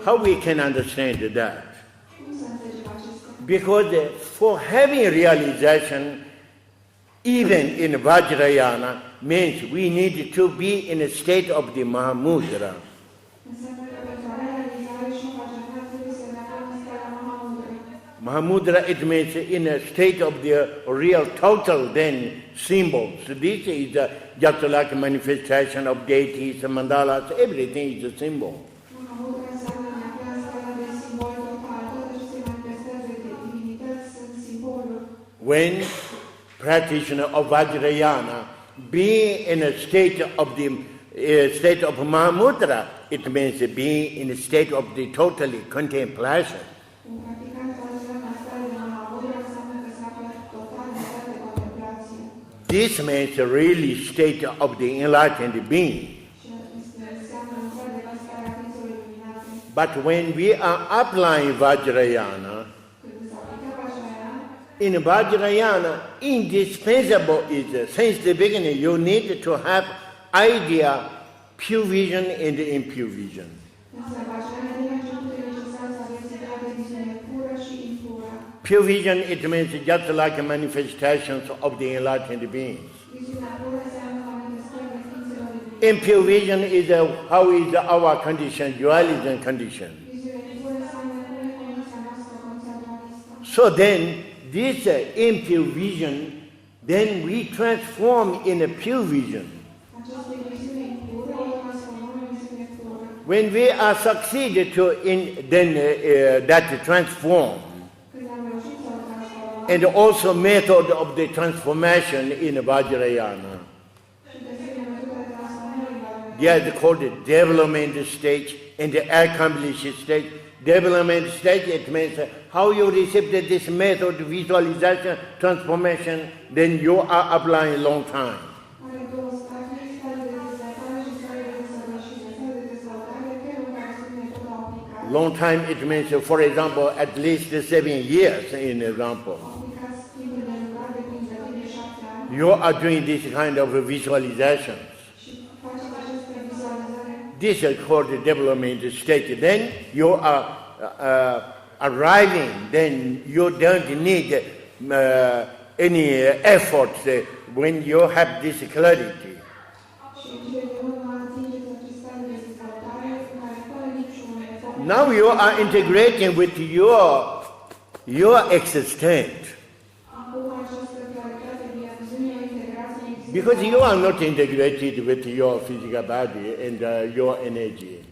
How we can understand that? Because for having realization, even in Vajrayana, means we need to be in a state of the Mahamudra. Mahamudra, it means in a state of the real total then symbol. So this is just like a manifestation of deities, mandalas, everything is a symbol. When practitioner of Vajrayana being in a state of Mahamudra, it means being in a state of the totally contemplation. This means a really state of the enlightened being. But when we are applying Vajrayana, in Vajrayana, indispensable is, since the beginning, you need to have idea, pure vision and impure vision. Pure vision, it means just like manifestations of the enlightened beings. Impure vision is how is our condition, dualism condition. So then, this impure vision, then we transform in a pure vision. When we are succeeded to that transform, and also method of the transformation in Vajrayana, they are called the development stage and the accomplished stage. Development stage, it means how you received this method, visualization, transformation, then you are applying long time. Long time, it means, for example, at least 7 years, in example. You are doing this kind of visualization. This is called the development stage. Then you are arriving, then you don't need any effort when you have this clarity. Now you are integrating with your existence. Because you are not integrated with your physical body and your energy.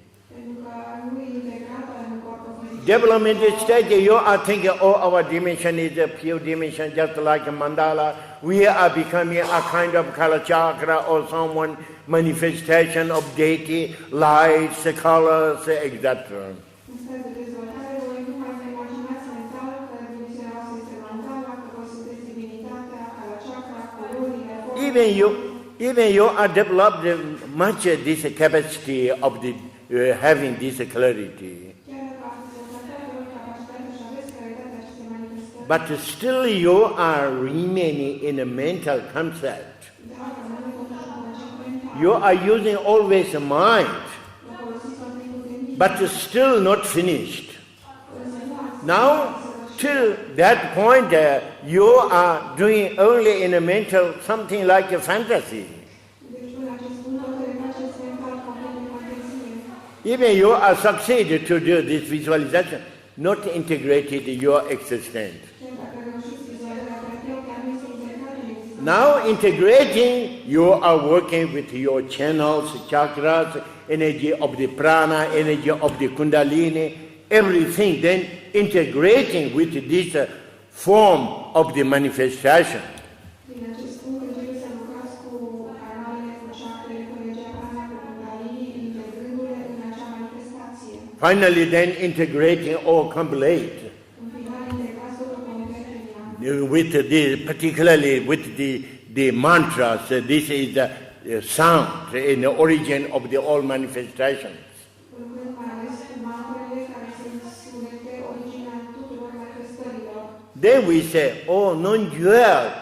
Development stage, you are thinking, oh, our dimension is a pure dimension, just like a mandala. We are becoming a kind of color chakra or someone manifestation of deity, lights, colors, etc. Even you are developed much this capacity of the having this clarity. But still you are remaining in a mental concept. You are using always a mind, but still not finished. Now, till that point, you are doing only in a mental something like a fantasy. Even you are succeeded to do this visualization, not integrated in your existence. Now integrating, you are working with your channels, chakras, energy of the prana, energy of the kundalini, everything, then integrating with this form of the manifestation. Finally, then integrating all complete. With the, particularly with the mantras, this is the sound in the origin of the all manifestations. Then we say, oh, non-dual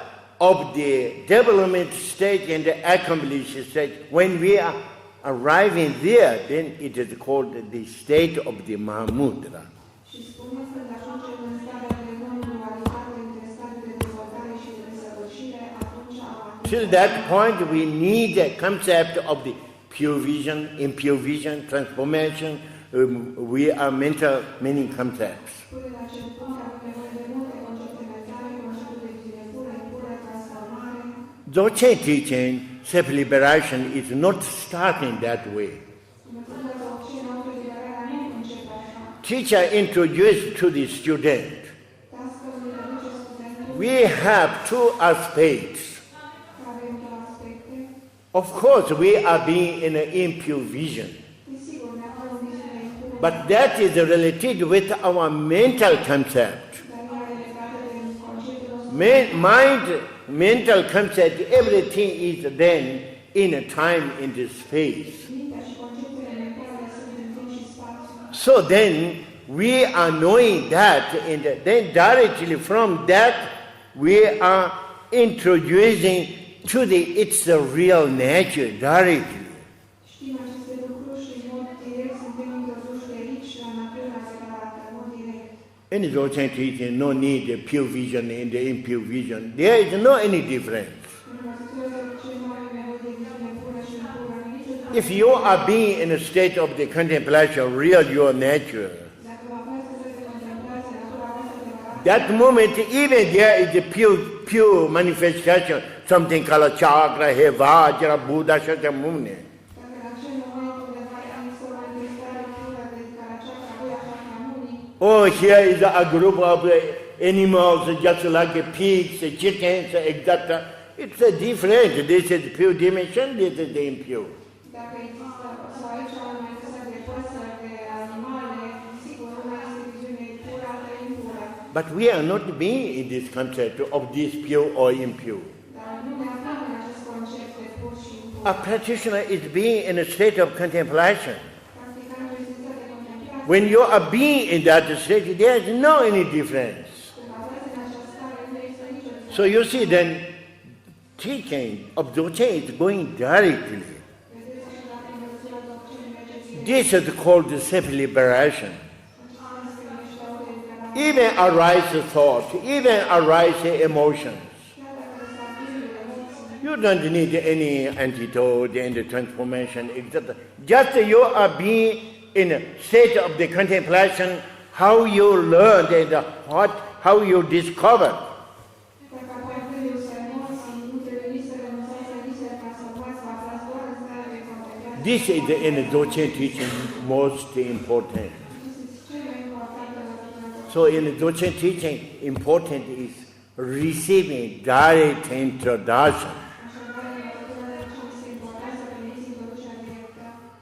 of the development stage and the accomplished stage. When we are arriving there, then it is called the state of the Mahamudra. Till that point, we need a concept of the pure vision, impure vision, transformation. We are mental many concepts. Dzogchen teaching, self-liberation is not starting that way. Teacher introduced to the student, we have two aspects. Of course, we are being in an impure vision. But that is related with our mental concept. Mind, mental concept, everything is then in a time, in the space. So then, we are knowing that, and then directly from that, we are introducing to its real nature directly. In the Dzogchen teaching, no need of pure vision and the impure vision. There is no any difference. If you are being in a state of the contemplation, real your nature, that moment, even there is a pure manifestation, something called chakra, hevajra, Buddha, Shakyamuni. Oh, here is a group of animals, just like pigs, chickens, etc. It's a different. This is pure dimension, this is the impure. But we are not being in this concept of this pure or impure. A practitioner is being in a state of contemplation. When you are being in that state, there is no any difference. So you see, then teaching of Dzogchen is going directly. This is called self-liberation. Even arise thought, even arise emotions. You don't need any antidote and transformation, etc. Just you are being in a state of the contemplation, how you learned and how you discovered. This is in the Dzogchen teaching most important. So in the Dzogchen teaching, important is receiving direct introduction.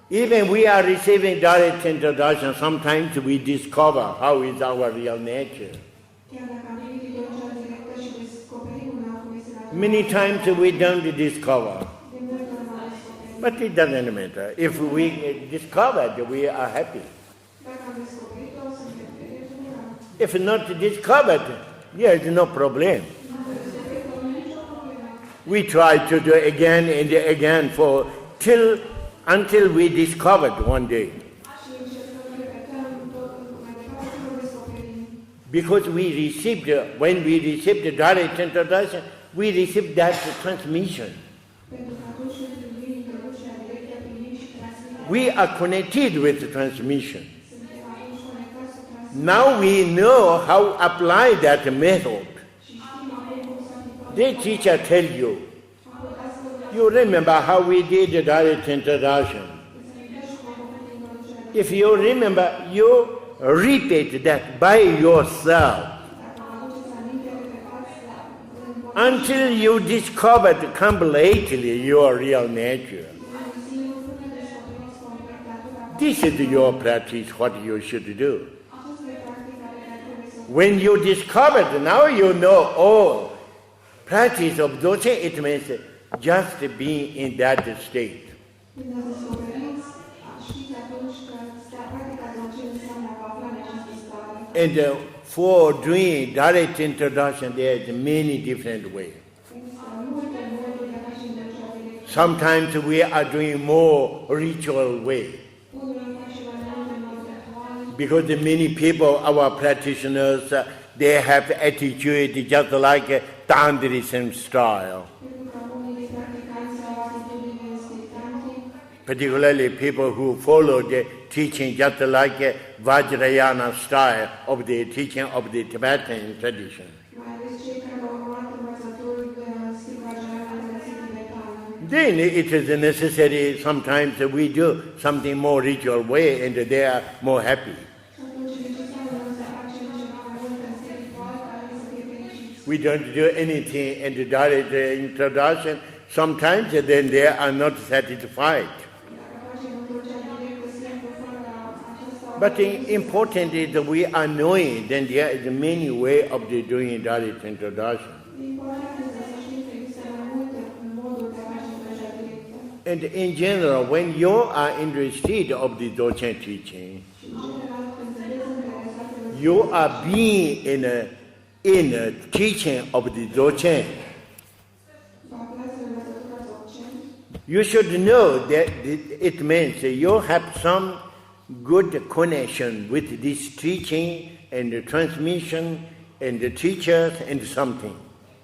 Even we are receiving direct introduction, sometimes we discover how is our real nature. Many times we don't discover. But it doesn't matter. If we discovered, we are happy. If not discovered, there is no problem. We try to do again and again until we discovered one day. Because when we received the direct introduction, we received that transmission. we are connected with the transmission. suntem atunci conectați cu transmiterea. Now we know how to apply that method. Și știm acum cum să aplicăm. The teacher tell you. Apoi dascălul You remember how we did the direct introduction. îți amintești cum am făcut introducerea. If you remember, you repeat that by yourself Dacă vă aduceți aminte, repetați until you discovered completely your real nature. This is your practice, what you should do. When you discovered, now you know, oh, practice of doce, it means just being in that state. Când ați descoperit, știți atunci că practica de ce înseamnă a vă afla în această stare. And for doing direct introduction, there are many different ways. Există multe moduri de a face introducerea directă. Sometimes we are doing more ritual way. Unul face mai mult în mod ritual. Because many people, our practitioners, they have attitude just like Tantrism style. Pentru că unii dintre practicanți au atitudine strictantic, Particularly people who follow the teaching just like Vajrayana style of the teaching of the Tibetan tradition. mai ales cei care au urmat învățători de stil vajrayana în tradiție tibetană. Then it is necessary, sometimes we do something more ritual way and they are more happy. Și atunci e necesar să facem ceva mai mult în stil ritual care să fie fericiți. We don't do anything in the direct introduction. Sometimes then they are not satisfied. Dacă facem introducerea directă simplu, fără aceasta, But important is that we are knowing then there is many way of the doing direct introduction. important este să știm că există mai multe moduri de a face introducerea directă. And in general, when you are interested of the Dzogchen teaching, Și în general, când sunteți interesați de you are being in a teaching of the Dzogchen. vă aflați în învățătura Dzogchen, You should know that it means you have some good connection with this teaching and the transmission and the teachers and something.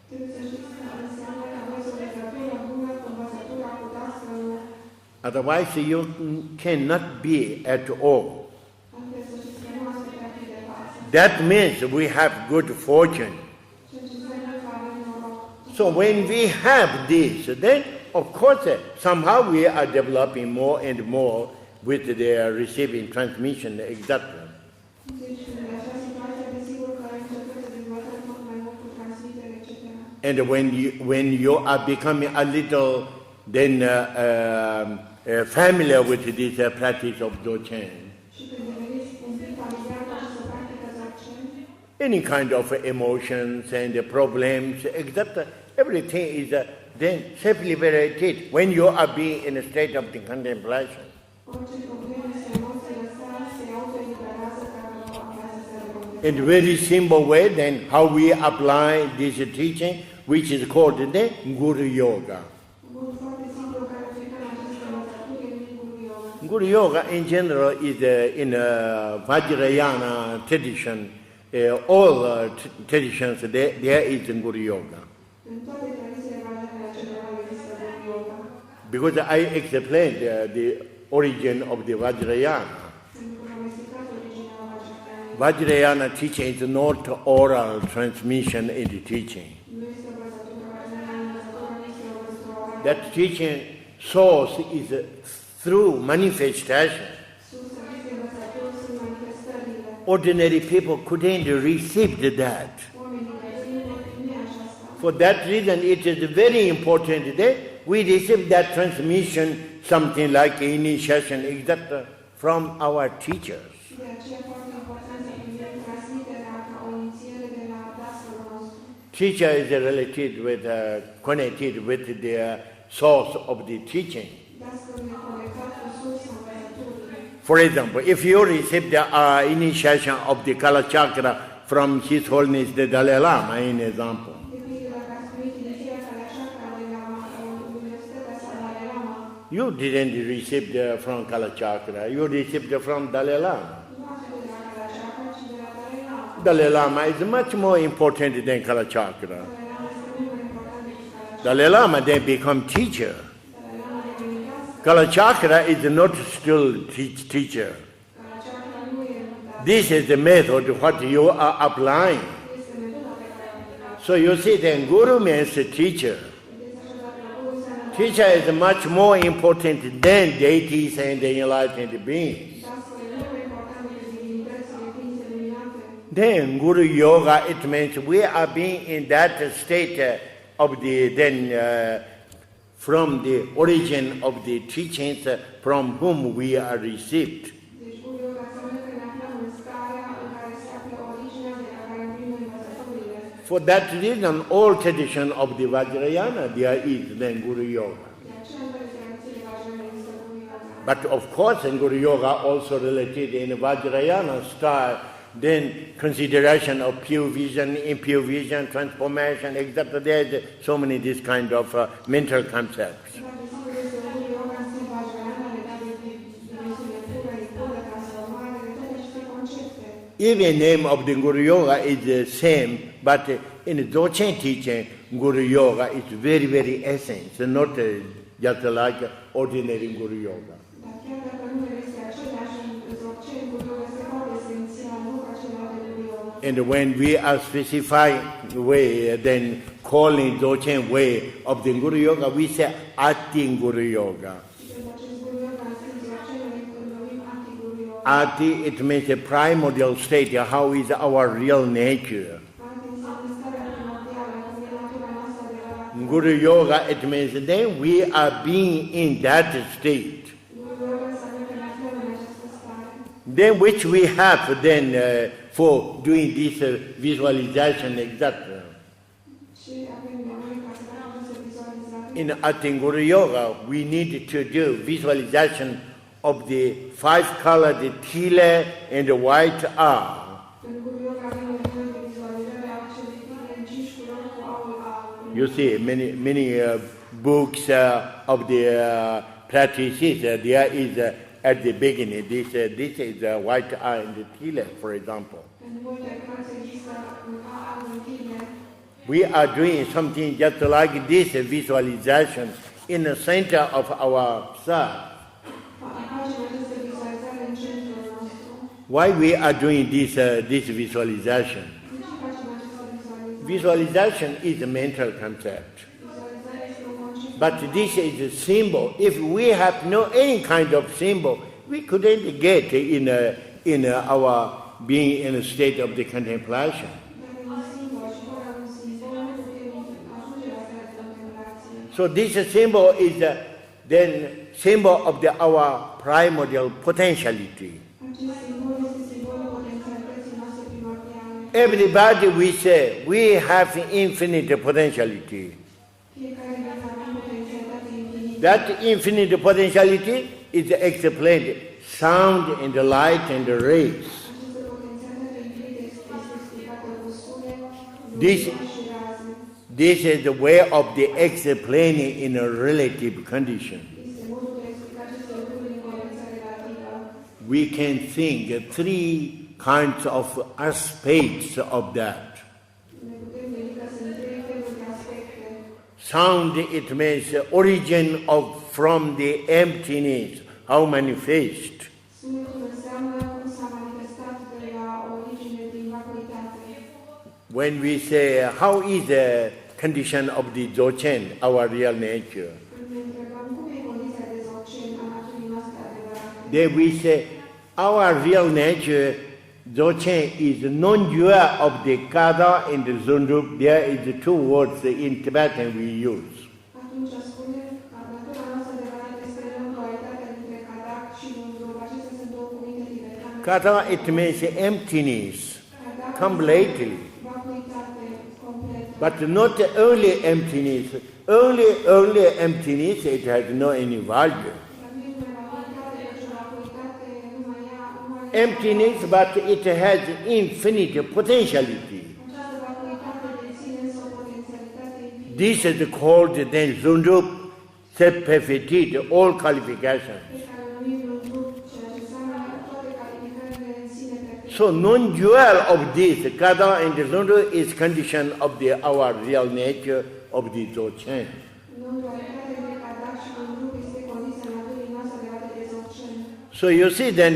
trebuie să știți că înseamnă că aveți o legătură bună cu învățătura, cu dascălul. Otherwise, you cannot be at all. Altfel să știți că nu ați putea fi de față. That means we have good fortune. Ceea ce înseamnă că avem noroc. So when we have this, then of course somehow we are developing more and more with the receiving transmission, etc. Deci, în acea situație, desigur că încercăm să dezvoltăm tot mai mult cu transmitere, etc. And when you are becoming a little then familiar with this practice of Dzogchen, Și când deveniți un pic familiar cu această practică Dzogchen, any kind of emotions and problems, etc., everything is then self-liberated when you are being in a state of the contemplation. orice probleme sau emoții lăsați se autoeliberează dacă vă aflați în stare de contemplare. In very simple way, then how we apply this teaching, which is called the Guru Yoga. Bun, foarte simplu care aplicăm această învățătură e Guru Yoga. Guru Yoga in general is in Vajrayana tradition. All traditions there is Guru Yoga. În toate tradițiile vajrayana generale există Guru Yoga. Because I explained the origin of the Vajrayana. Pentru că am explicat originea vajrayana. Vajrayana teaching is not oral transmission in the teaching. Nu este învățătură vajrayana, învățătura nu este o învățătură orală. That teaching source is through manifestation. Sursa acestei învățături sunt manifestările. Ordinary people couldn't receive that. Oamenii de nu pot primi aceasta. For that reason, it is very important that we receive that transmission, something like initiation, etc., from our teachers. De aceea e foarte important să primim transmiterea ca o inițiere de la dascălul nostru. Teacher is related with, connected with the source of the teaching. Dascălul e conectat cu sursa învățăturii. For example, if you receive the initiation of the Kala Chakra from His Holiness the Dalai Lama, in example, De pildă, dacă ați primit inițierea Kala Chakra de la Universitatea sa Dalai Lama, you didn't receive from Kala Chakra, you received from Dalai Lama. nu ați de la Kala Chakra, ci de la Dalai Lama. Dalai Lama is much more important than Kala Chakra. Dalai Lama este mult mai important decât Kala Chakra. Dalai Lama then become teacher. Dalai Lama devine dascăl. Kalachakra is not still teacher. This is the method what you are applying. So you see, then Guru means teacher. Teacher is much more important than deities and the enlightened beings. Then Guru Yoga, it means we are being in that state of the from the origin of the teachings from whom we are received. For that reason, all tradition of the Vajrayana, there is then Guru Yoga. But of course, in Guru Yoga also related in Vajrayana style, then consideration of pure vision, impure vision, transformation, etc. There's so many this kind of mental concepts. Even name of the Guru Yoga is the same, but in the Dzogchen teaching, Guru Yoga is very, very essence, not just like ordinary Guru Yoga. And when we are specifying way, then calling Dzogchen way of the Guru Yoga, we say Ati Guru Yoga. Ati, it means a primordial state, how is our real nature. Guru Yoga, it means then we are being in that state. Then which we have then for doing this visualization, etc. In Ati Guru Yoga, we need to do visualization of the 5-colored tila and the white R. You see, many books of the practices, there is at the beginning, this is white R and the tila, for example. We are doing something just like this visualization in the center of our self. Why we are doing this visualization? Visualization is a mental concept. But this is a symbol. If we have no any kind of symbol, we couldn't get in our being in a state of the contemplation. So this symbol is then symbol of our primordial potentiality. Everybody we say we have infinite potentiality. That infinite potentiality is explained sound and light and rays. This is the way of the explaining in a relative condition. We can think 3 kinds of aspects of that. Sound, it means origin of from the emptiness, how manifest. When we say, how is the condition of the Dzogchen, our real nature? Then we say, our real nature, Dzogchen, is non-dual of the Kada and the Zundup. There is 2 words in Tibetan we use. Kada, it means emptiness, completely. But not only emptiness. Only emptiness, it has no any value. Emptiness, but it has infinite potentiality. This is called then Zundup, Sepefitit, all qualifications. So non-dual of this, Kada and Zundup, is condition of our real nature of the Dzogchen. So you see then,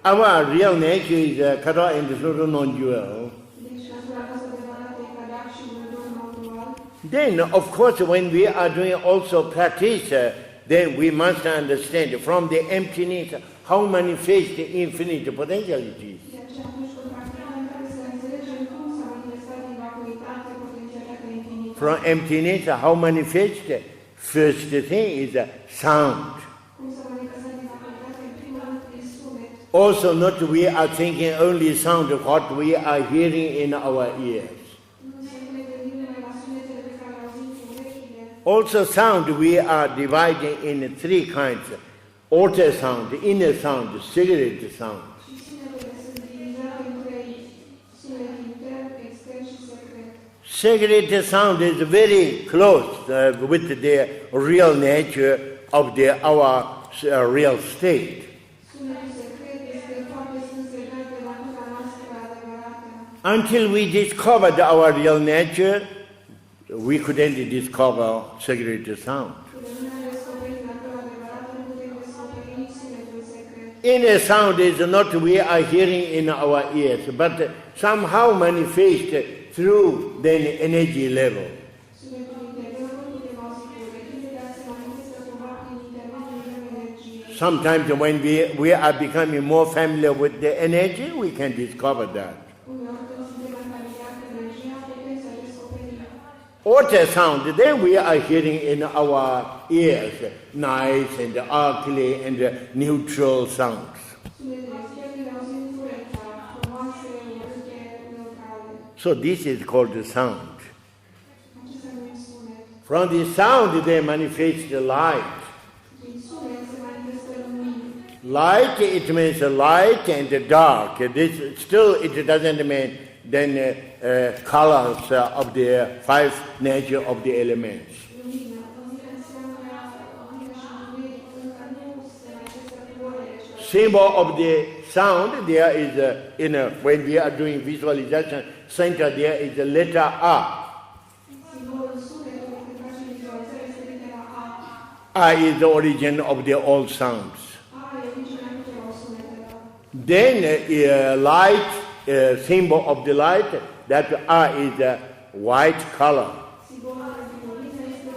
our real nature is kara and suru non-dual. Deci, natura noastră adevărată e cadac și non-dual. Then, of course, when we are doing also practice, then we must understand from the emptiness how manifest the infinite potentialities. De aceea, atunci când practicăm, trebuie să înțelegem cum s-a manifestat din vacuitate potențialitatea infinită. From emptiness, how manifest? First thing is sound. Cum s-a manifestat din vacuitate, în primul rând, prin sunet. Also, not we are thinking only sound of what we are hearing in our ears. Nu să ne gândim numai la sunetele pe care le auzim cu urechile. Also, sound we are dividing in three kinds: outer sound, inner sound, cigarette sound. Și sunetele sunt divizate în trei: sunet intern, extern și secret. Cigarette sound is very close with the real nature of our real state. Sunetul secret este foarte strâns legat de natura noastră adevărată. Until we discovered our real nature, we couldn't discover cigarette sound. Până nu ne-am descoperit natura adevărată, nu putem descoperi nici sunetul secret. Inner sound is not we are hearing in our ears, but somehow manifest through the energy level. Sunetul interior nu putem auzi cu urechile, dar se manifestă cumva prin intermediul energiei. Sometimes when we are becoming more familiar with the energy, we can discover that. Uneori, când suntem mai familiari cu energia, putem să descoperim. Outer sound, then we are hearing in our ears, nice and ugly and neutral sounds. Sunetele externe le auzim cu urechea, frumoase, urâte, neutrale. So this is called the sound. Acestea numim sunet. From the sound they manifest the light. Prin sunet se manifestă lumini. Light, it means light and dark. This still it doesn't mean then colors of the five nature of the elements. Lumină. Lumină înseamnă lumină și întuneric, încă nu se manifestă culorile celor. Symbol of the sound there is when we are doing visualization center there is the letter A. Simbolul sunetului când facem vizualizare este litera A. A is the origin of the all sounds. A e originea tuturor sunetelor. Then light, symbol of the light, that A is the white color. Simbolul de lumină este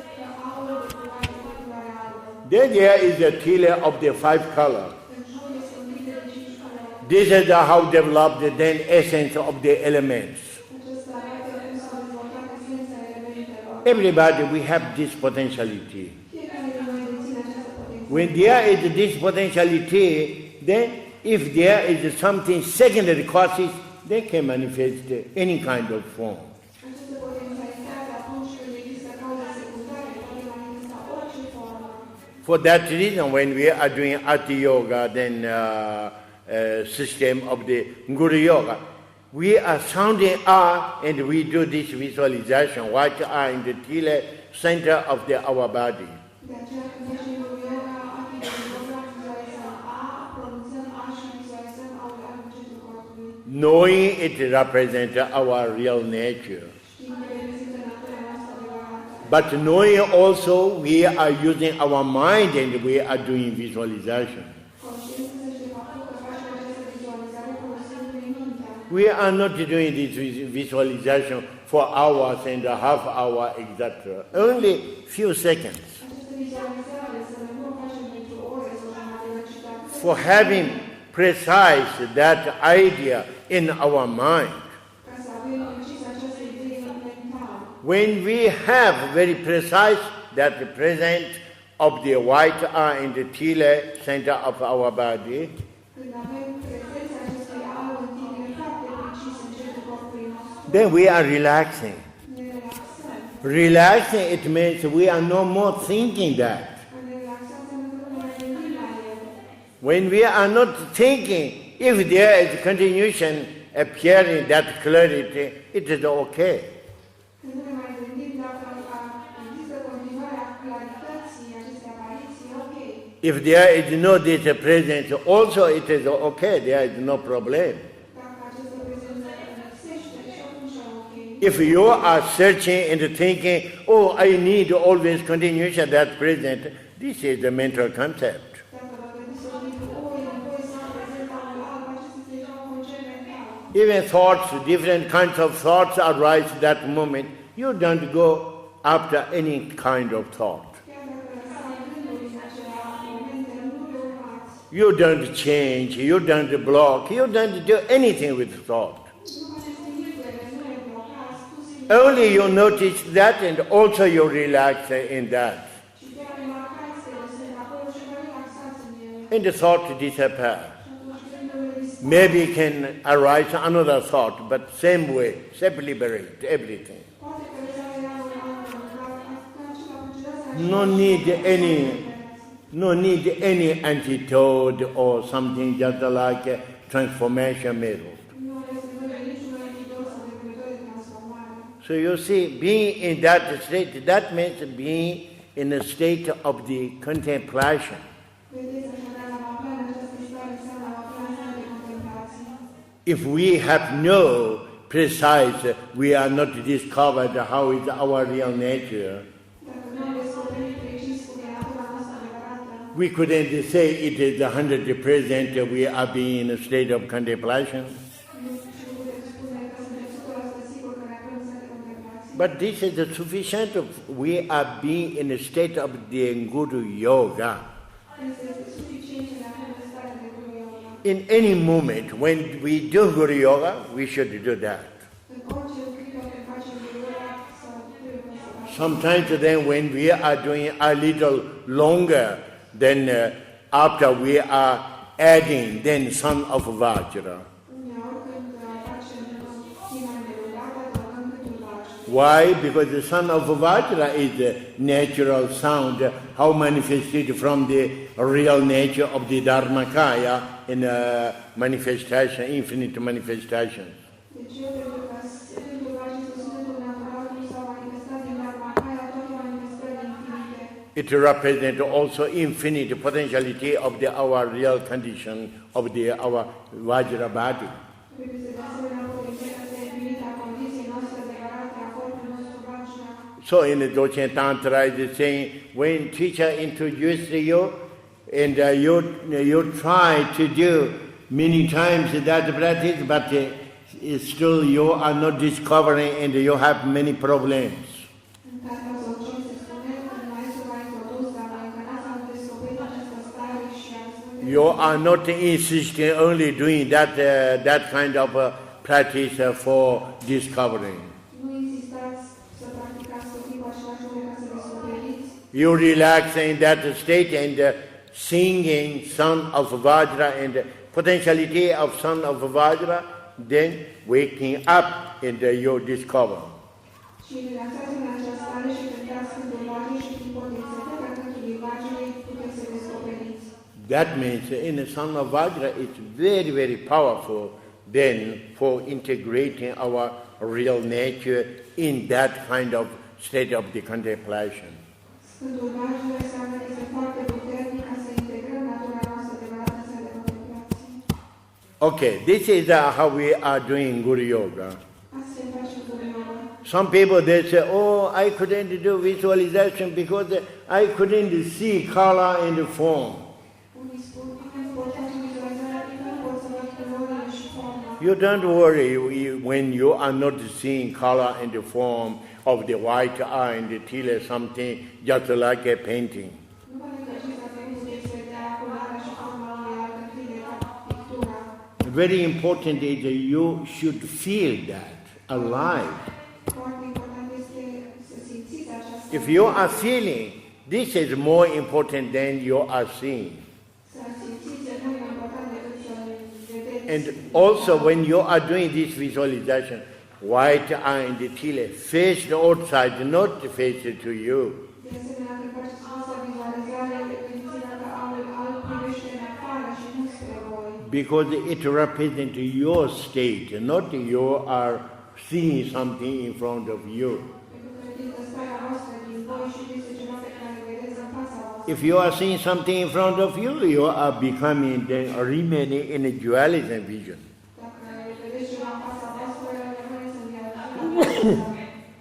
aurul de culoare albă. Then there is the tile of the five color. În jur este un tine de 5 culori. This is how developed then essence of the elements. Acesta arată cum s-a dezvoltat esența elementelor. Everybody, we have this potentiality. Fiecare din noi deține această potență. When there is this potentiality, then if there is something secondary causes, they can manifest any kind of form. Această potențialitate, atunci când există cauze secundare, poate manifesta orice formă. For that reason, when we are doing Ati Yoga, then system of the Guru Yoga, we are sounding A and we do this visualization, white A in the tile center of our body. De aceea, când facem yoga, vizualizăm A, pronunțăm A și vizualizăm aurul în centrul corpului. Knowing it represents our real nature. Știm că reprezintă natura noastră adevărată. But knowing also we are using our mind and we are doing visualization. Conștiință și de faptul că facem această vizualizare folosindu-ne mintea. We are not doing this visualization for hours and a half hour, etc. Only few seconds. Această vizualizare să nu o facem pentru ore sau jumătate, ci doar For having precise that idea in our mind. ca să avem precis această idee mentală. When we have very precise that present of the white eye in the tile center of our body, Când avem prezența acestui aur în tine foarte precis în centrul corpului nostru, then we are relaxing. ne relaxăm. Relaxing, it means we are no more thinking that. A ne relaxa înseamnă că nu mai gândim la el. When we are not thinking, if there is continuation appearing that clarity, it is okay. Când nu ne mai gândim dacă există continuarea clarității acestei apariții, ok. If there is no this presence, also it is okay, there is no problem. Dacă această prezență lipsește, și atunci ok. If you are searching and thinking, oh, I need always continuation that present, this is the mental concept. Dacă vă gândiți să Even thoughts, different kinds of thoughts arise at that moment. You don't go after any kind of thought. You don't change, you don't block, you don't do anything with thought. Only you notice that and also you relax in that. And the thought disappears. Maybe can arise another thought, but same way, separate everything. No need any antidote or something just like a transformation method. So you see, being in that state, that means being in a state of the contemplation. If we have no precise, we are not discovered how is our real nature, we couldn't say it is 100% we are being in a state of contemplation. But this is sufficient. We are being in a state of the Guru Yoga. In any moment when we do Guru Yoga, we should do that. Sometimes then when we are doing a little longer, then after we are adding, then son of Vajra. Why? Because the son of Vajra is the natural sound, how manifested from the real nature of the Dharmakaya in manifestation, infinite manifestations. It represents also infinite potentiality of our real condition of our Vajra body. So in the Dzogchen Tantra it is saying, when teacher introduces you and you try to do many times that practice, but still you are not discovering and you have many problems. You are not insisting only doing that kind of practice for discovering. You relax in that state and singing son of Vajra and potentiality of son of Vajra, then waking up and you discover. That means in the son of Vajra it's very, very powerful then for integrating our real nature in that kind of state of the contemplation. Okay, this is how we are doing Guru Yoga. Some people they say, oh, I couldn't do visualization because I couldn't see color and form. You don't worry when you are not seeing color and the form of the white eye and the teal or something, just like a painting. Very important is that you should feel that alive. If you are feeling, this is more important than you are seeing. And also when you are doing this visualization, white eye and the teal face the outside, not face to you. Because it represents your state, not you are seeing something in front of you. If you are seeing something in front of you, you are becoming, then remaining in a dualism vision.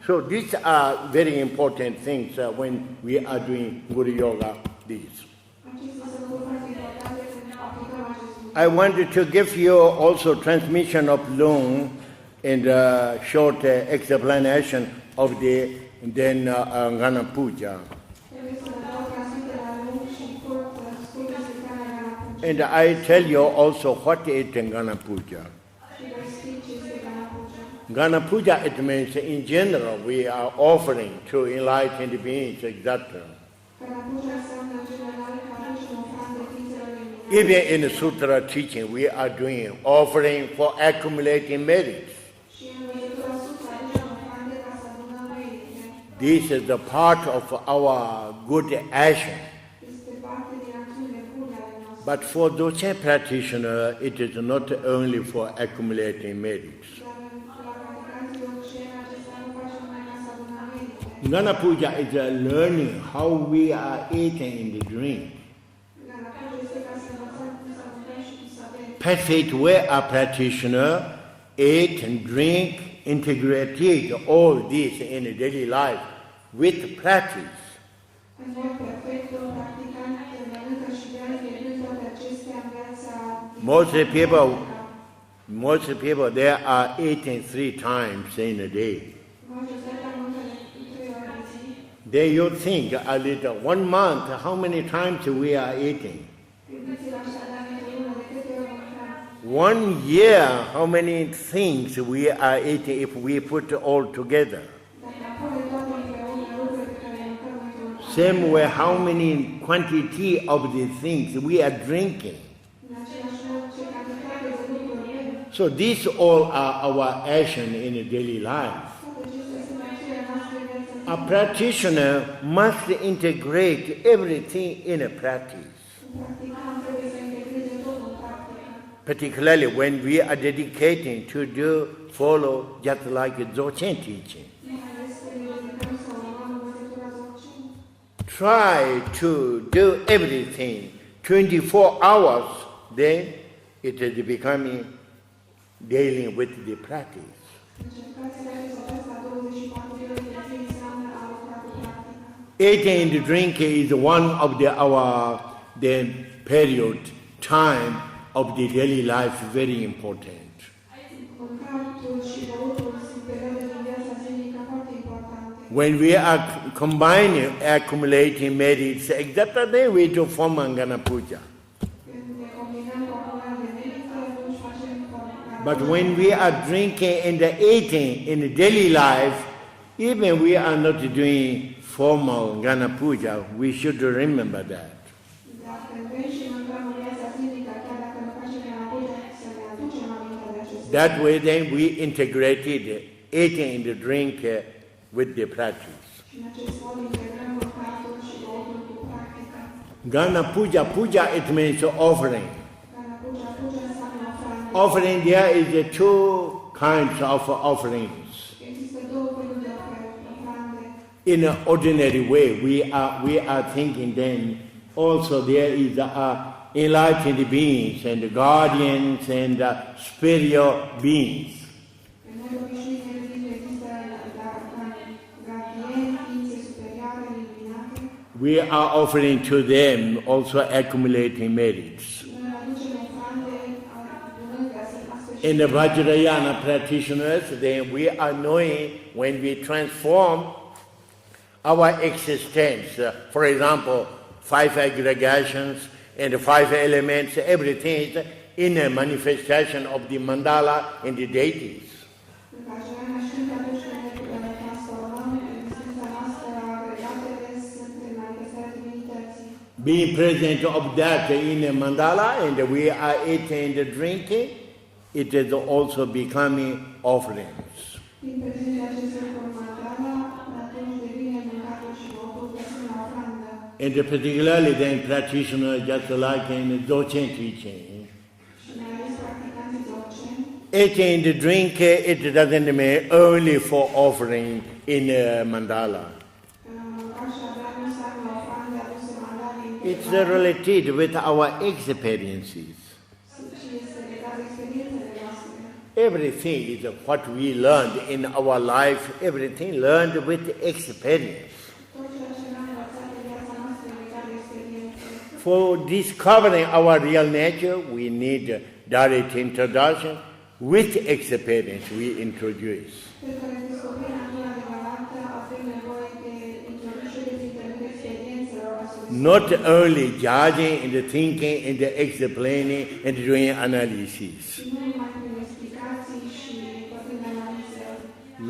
So these are very important things when we are doing Guru Yoga, these. I wanted to give you also transmission of long and short explanation of the then Gana Puja. And I tell you also what is Gana Puja. Gana Puja, it means in general we are offering to enlightened beings, etc. Even in the Sutra teaching, we are doing offering for accumulating merits. This is the part of our good action. But for Dzogchen practitioner, it is not only for accumulating merits. Gana Puja is learning how we are eating in the drink. Perfect way a practitioner eat and drink, integrated all this in daily life with practice. Most people they are eating 3 times in a day. Then you think a little, 1 month, how many times we are eating? 1 year, how many things we are eating if we put all together? Same way, how many quantity of the things we are drinking? So these all are our action in the daily life. A practitioner must integrate everything in a practice. Particularly when we are dedicating to follow just like Dzogchen teaching. Try to do everything 24 hours, then it is becoming dealing with the practice. Eating and drinking is one of the period, time of the daily life, very important. When we are combining, accumulating merits, exactly we do form Gana Puja. But when we are drinking and eating in the daily life, even we are not doing formal Gana Puja, we should remember that. That way then we integrated eating and the drink with the practice. Gana Puja it means offering. Offering, there is 2 kinds of offerings. In an ordinary way, we are thinking then also there is enlightened beings and guardians and spiritual beings. We are offering to them also accumulating merits. In the Vajrayana practitioners, then we are knowing when we transform our existence, for example, 5 aggregations and 5 elements, everything is in a manifestation of the mandala and the deities. Being present of that in a mandala and we are eating and drinking, it is also becoming offerings. And particularly then practitioners just like in Dzogchen teaching. Eating and drink, it doesn't mean only for offering in a mandala. It's related with our experiences. Everything is what we learned in our life, everything learned with experience. For discovering our real nature, we need direct introduction. With experience, we introduce. Per care descoperim natura adevărată, avem nevoie de introducere prin intermediul experiențelor asociate. Not only judging and thinking and explaining and doing analysis. Și nu numai prin explicații și făcând analize.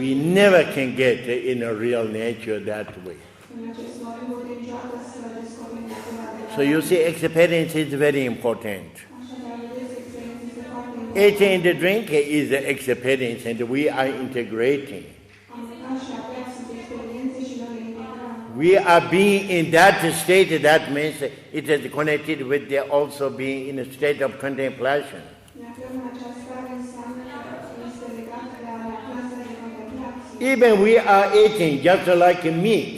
We never can get in a real nature that way. În acest mod nu putem niciodată să descoperim natura adevărată. So you see, experience is very important. Așadar, vedeți, experiența este foarte importantă. Eating and drinking is the experience, and we are integrating. Am mâncat și a bea sunt experiențe și noi le integrăm. We are being in that state, that means it is connected with the also being in a state of contemplation. Ne aflăm în această stare, înseamnă că este legată de a ne afla în stare de contemplație. Even we are eating just like meat.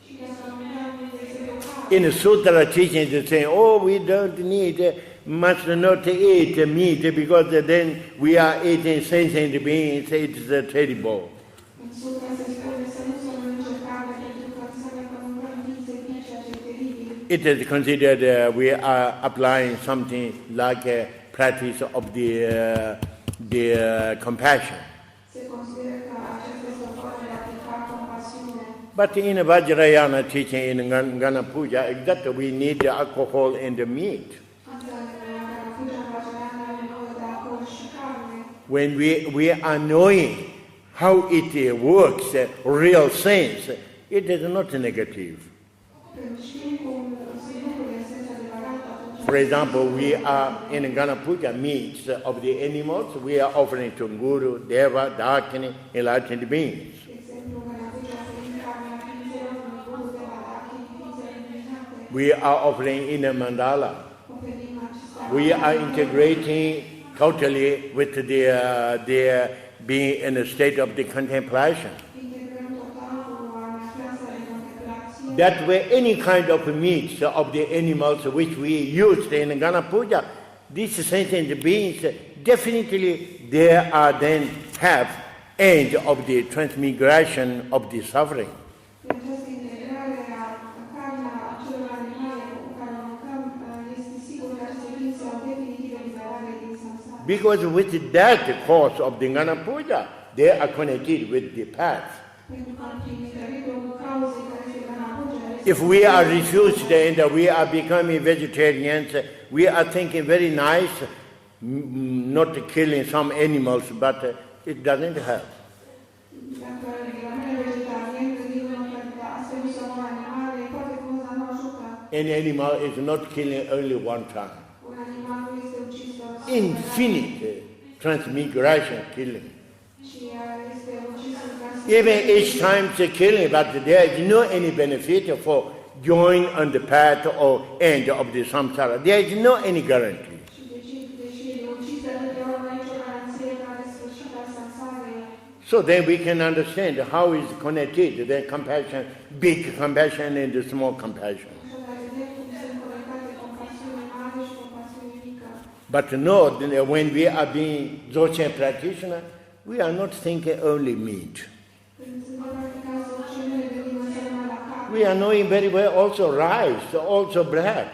Și dacă mâncăm, de exemplu, carne, In the sutra teaching, they say, oh, we don't need, must not eat meat because then we are eating sentient beings, it's terrible. în sutra se spune să nu se mănânce carne, pentru că înseamnă că mâncăm ființe vii, ceea ce e teribil. It is considered we are applying something like a practice of the compassion. Se consideră că aceasta este o formă de a aplica compasiune. But in Vajrayana teaching in Gana Puja, exactly we need the alcohol and the meat. Însă, în Ganapuja, în Vajrayana, avem nevoie de alcool și carne. When we are knowing how it works, real sense, it is not negative. Când știm cum sunt lucrurile în sens adevărat, atunci For example, we are in Gana Puja meats of the animals, we are offering to Guru, Deva, Dakini, enlightened beings. de exemplu, în Ganapuja oferim carnea ființelor unui guru de Badaki, ființele luminate, We are offering in a mandala. oferim acestea. We are integrating totally with the being in a state of the contemplation. Integrăm total cu a ne afla în stare de contemplație. That way, any kind of meats of the animals which we used in Gana Puja, these sentient beings, definitely they are then have end of the transmigration of the suffering. Prin această integrare a carnea acelor animale cu care o mâncăm, este sigur că aceste ființe au definitivă liberare din samsara. Because with that cause of the Gana Puja, they are connected with the path. Pentru că prin intermediul cauzei care este Ganapuja, If we are refused and we are becoming vegetarians, we are thinking very nice, not killing some animals, but it doesn't help. dacă rămâne vegetarian, gândindu-mă că astfel nu se omoră animale, poate frumos, dar nu ajută. An animal is not killing only one time. Un animal nu este ucis doar Infinite transmigration killing. și este ucis în casă. Even each time it's killing, but there is no any benefit for join on the path or end of the samsara. There is no any guarantee. Și deși e ucis de atâtea ori, nu ai nicio garanție că are sfârșit al samsarei. So then we can understand how is connected the compassion, big compassion and the small compassion. Așadar, vedem cum sunt conectate compasiune mare și compasiune mică. But no, when we are being Dzogchen practitioner, we are not thinking only meat. Când suntem practicați Dzogchen, nu ne gândim însă numai la carne. We are knowing very well also rice, also bread.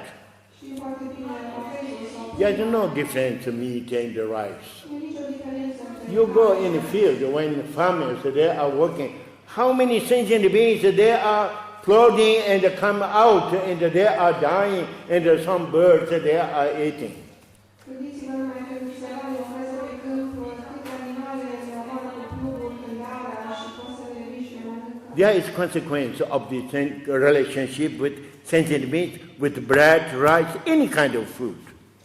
Știm foarte bine orezul sau There is no difference meat and the rice. nu e nicio diferență între You go in the field when farmers they are working. How many sentient beings they are floating and come out and they are dying and some birds they are eating. Gândiți-vă numai că miserare lucrează pe câmp, câte animale se omoară cu plugul, cândarea și păsările mici le mănâncă. There is consequence of the relationship with sentient beings, with bread, rice, any kind of food.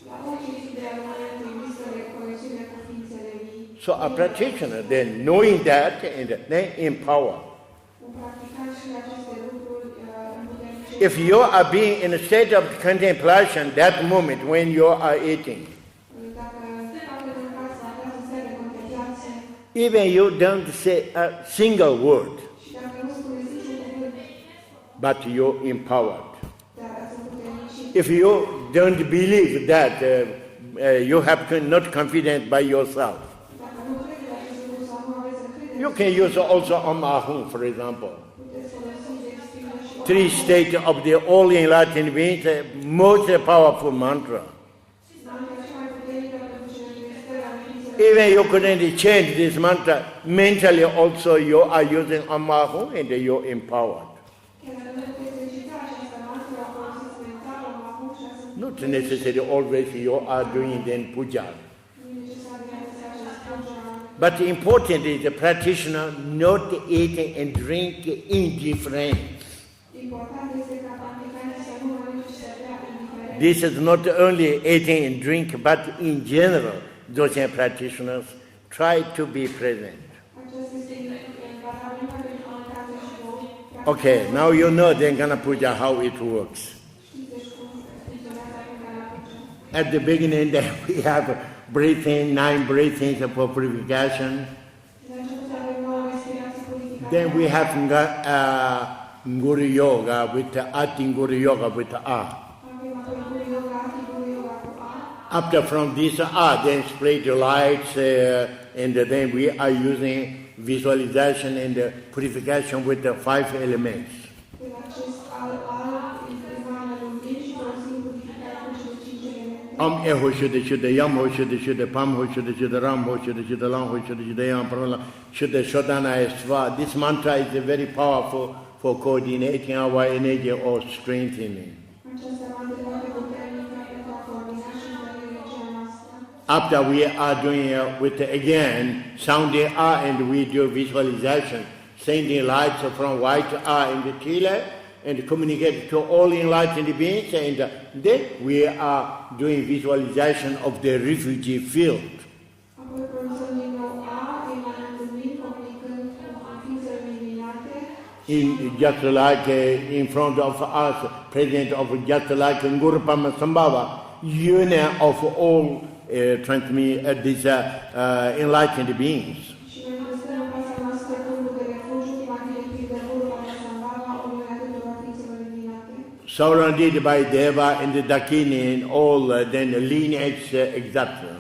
La orice tip de aliment există conexiune cu ființele vii. So a practitioner then knowing that and then empower. Un practicant și aceste lucruri împuternicește. If you are being in a state of contemplation, that moment when you are eating, Dacă faptul de mâncat se aflează în stare de contemplație even you don't say a single word, și dacă nu spuneți niciun cuvânt, but you're empowered. dar ați împuternicit. If you don't believe that, you have not confidence by yourself. Dacă nu credeți acest lucru sau nu aveți încredere, You can use also Om Ahum, for example. puteți folosi de exprimer și three states of the all enlightened beings, most powerful mantra. Even you couldn't change this mantra, mentally also you are using Amahu and you're empowered. Not necessarily always you are doing then puja. But important is the practitioner not eating and drinking indifference. This is not only eating and drink, but in general, those practitioners try to be present. Okay, now you know the Gana Puja how it works. At the beginning, we have breathing, 9 breathings for purification. Then we have Guru Yoga with Ati Guru Yoga with A. After from this then split the lights, and then we are using visualization and purification with the 5 elements. Om Eho Shuddha Shuddha Yam Ho Shuddha Shuddha Pam Ho Shuddha Shuddha Ram Ho Shuddha Shuddha Lam Ho Shuddha Shuddha Yam Parala Shuddha Shodhana Sva. This mantra is very powerful for coordinating our energy or strengthening. After we are doing with again sounding A and we do visualization, sending lights from white A in the Tila and communicate to all enlightened beings, and then we are doing visualization of the refugee field. Just like in front of us, present of just like Guru Pamasambhava, union of all these enlightened beings. Surrounded by Deva and the Dakini and all then lineage exactly.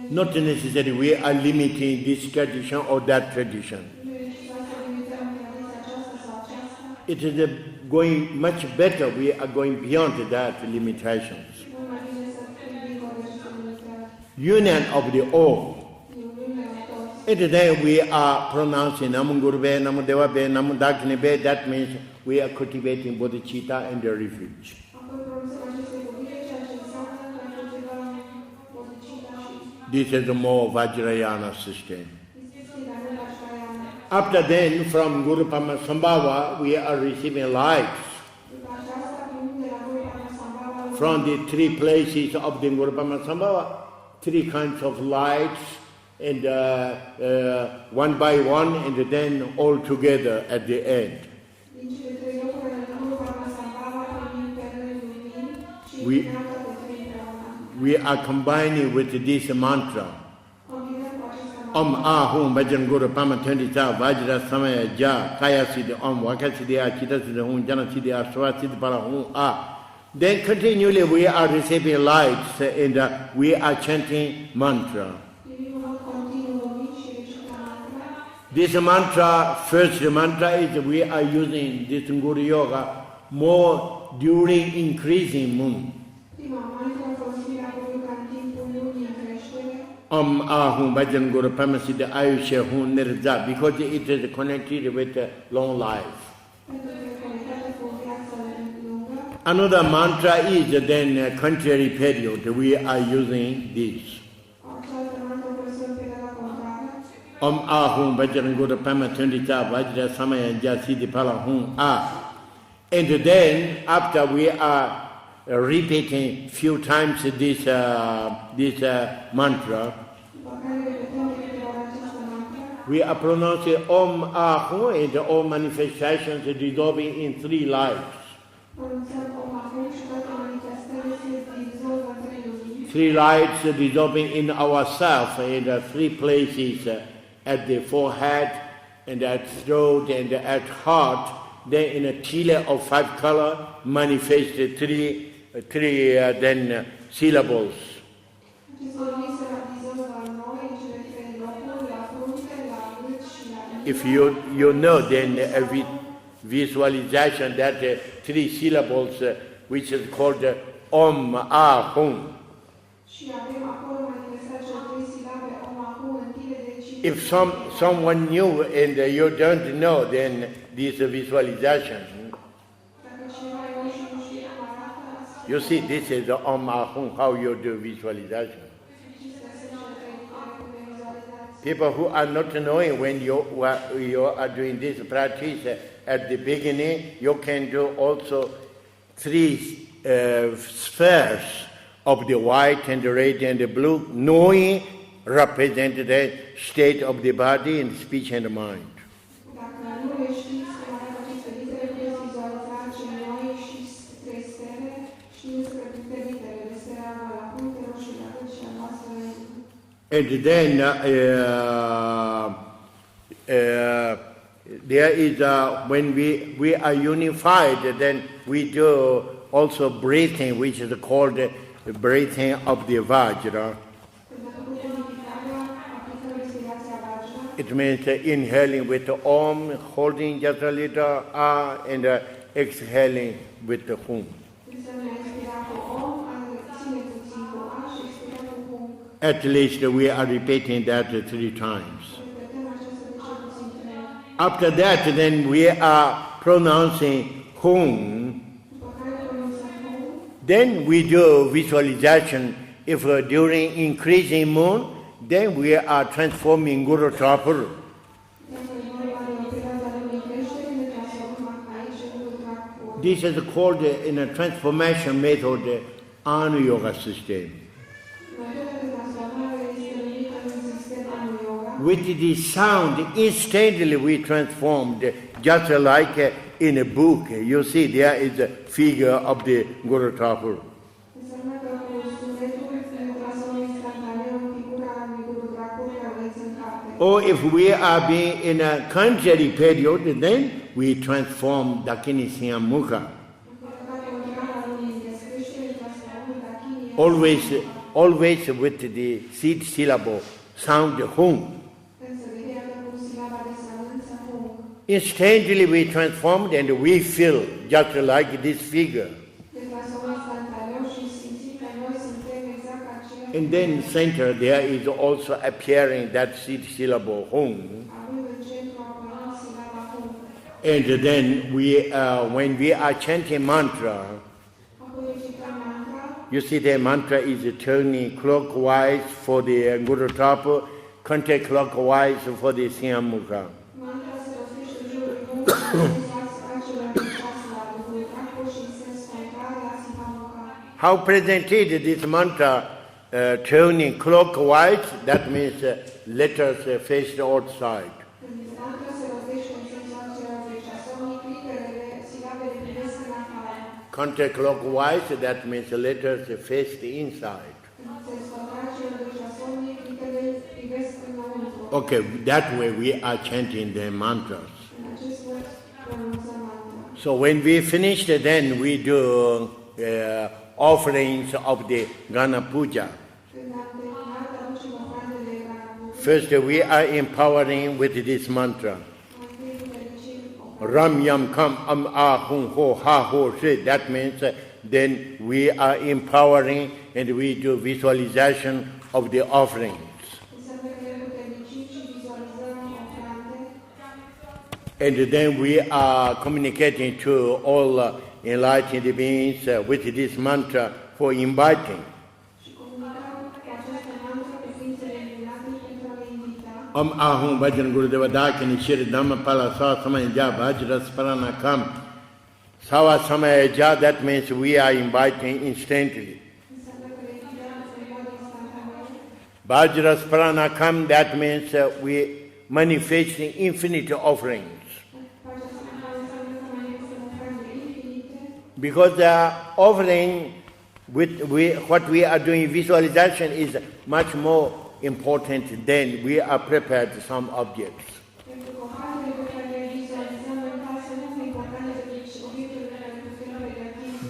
Not necessarily we are limiting this tradition or that tradition. It is going much better. We are going beyond that limitations. Union of the all. And then we are pronouncing Namo Guru Be, Namo Deva Be, Namo Dakini Be. That means we are cultivating bodhicitta and the refuge. This is the more Vajrayana system. After then, from Guru Pamasambhava, we are receiving lights from the 3 places of the Guru Pamasambhava, 3 kinds of lights, and one by one, and then all together at the end. We are combining with this mantra. Om Ahum Bhajan Guru Pama 20 Vajra Samaya Ja Kaya Siddhi Om Vaka Siddhi Chita Siddhi Hum Jana Siddhi Aswa Siddhi Pala Hum A. Then continually we are receiving lights and we are chanting mantra. This mantra, first mantra is we are using this Guru Yoga more during increasing moon. Om Ahum Bhajan Guru Pama Siddhi Ayusha Hum Nirja, because it is connected with long life. Another mantra is then contrary period. We are using this. Om Ahum Bhajan Guru Pama 20 Vajra Samaya Ja Siddhi Pala Hum A. And then after we are repeating few times this mantra, we are pronouncing Om Ahum, and all manifestations dissolving in 3 lights. 3 lights dissolving in ourselves in 3 places, at the forehead and at throat and at heart. Then in a tila of 5 color manifest 3 then syllables. If you know, then visualization that 3 syllables, which is called Om Ah Hum. Și avem acolo manifestat cele 3 silabe Om Ahu în tine de 5. If someone new and you don't know, then this visualization. Dacă cineva e nou și nu știe cum arată, You see, this is the Om Ah Hum, how you do visualization. People who are not knowing, when you are doing this practice at the beginning, you can do also 3 spheres of the white and the red and the blue, knowing represent the state of the body and speech and mind. Dacă nu le știți cum arată aceste litere, puteți vizualiza cele noi și 3 stele, știți că toate litere de stele la puncte roșii la gât și a noastră. And then there is when we are unified, then we do also breathing, which is called the breathing of the Vajra. It means inhaling with the Om, holding just a little Ah, and exhaling with the Hum. At least we are repeating that 3 times. After that, then we are pronouncing Hum. Then we do visualization. If during increasing moon, then we are transforming Guru Trapur. This is called in a transformation method Anu Yoga system. With the sound, instantly we transformed, just like in a book. You see, there is a figure of the Guru Thakur. Or if we are being in a contrary period, then we transform Dakini Mukha. Always with the seed syllable, sound Hum. Instantly we transformed and we feel just like this figure. And then center there is also appearing that seed syllable Hum. And then when we are chanting mantra, you see the mantra is turning clockwise for the Guru Thakur, counterclockwise for the Siamukha. How presented this mantra turning clockwise, that means letters face outside. Counterclockwise, that means letters face the inside. Okay, that way we are chanting the mantras. So when we finish, then we do offerings of the Gana Puja. First, we are empowering with this mantra. Ram Yam Kam Am Ah Hung Ho Ha Ho She. That means then we are empowering and we do visualization of the offerings. And then we are communicating to all enlightened beings with this mantra for inviting. Om Ahum Bhajan Gurudeva Dakini Shri Dhamma Pala Sawa Samaya Ja Vajra Sparana Kam. Sawa Samaya Ja, that means we are inviting instantly. Vajra Sparana Kam, that means we manifesting infinite offerings. Because the offering with what we are doing, visualization, is much more important than we are prepared some objects.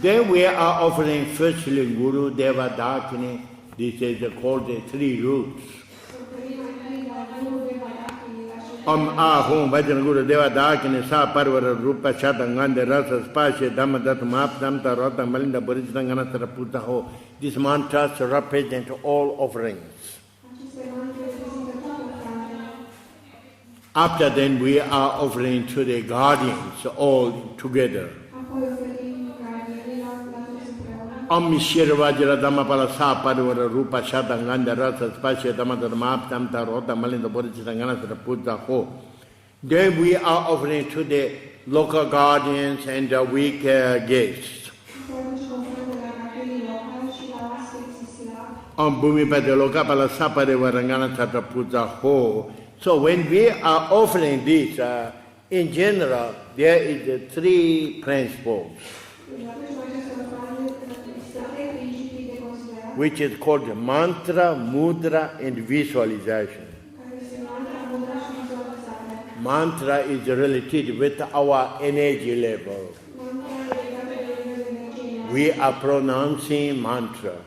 Then we are offering firstly Guru Deva Dakini. This is called the 3 roots. Ahum Vajan Guru Deva Dakini Sa Parvara Rupa Shatanganda Rasa Spasya Dhammadat Maptamta Rata Malinda Burisangana Taraputa Ho. These mantras represent all offerings. After then, we are offering to the guardians all together. Om Shirvajra Dhammapala Sa Parvara Rupa Shatanganda Rasa Spasya Dhammadat Maptamta Rata Malinda Burisangana Taraputa Ho. Then we are offering to the local guardians and the weak guests. Om Bhumipati Lokapala Sa Parvara Taraputa Ho. So when we are offering this, in general, there is three principles, which is called mantra, mudra, and visualization. Mantra is related with our energy level. We are pronouncing mantra,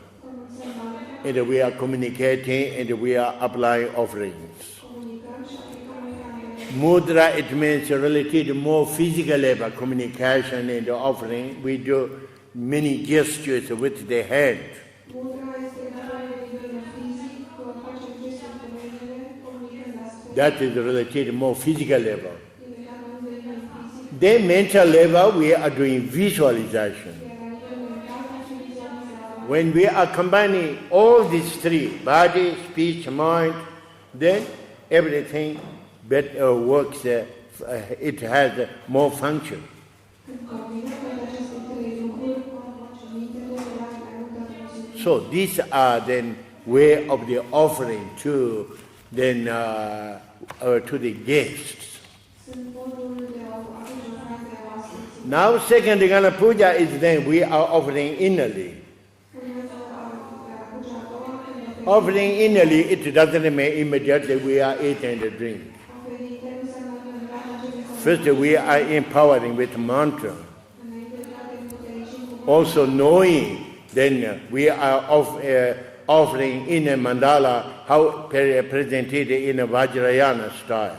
and we are communicating, and we are applying offerings. Mudra, it means related more physical level communication and offering. We do many gestures with the hand. That is related more physical level. Then mental level, we are doing visualization. When we are combining all these three, body, speech, mind, then everything better works, it has more function. So these are then way of the offering to then to the guests. Now second Gana Puja is then we are offering innerly. Offering innerly, it doesn't mean immediately we are eating and drink. First, we are empowering with mantra. Also knowing, then we are offering in a mandala how presented in a Vajrayana style.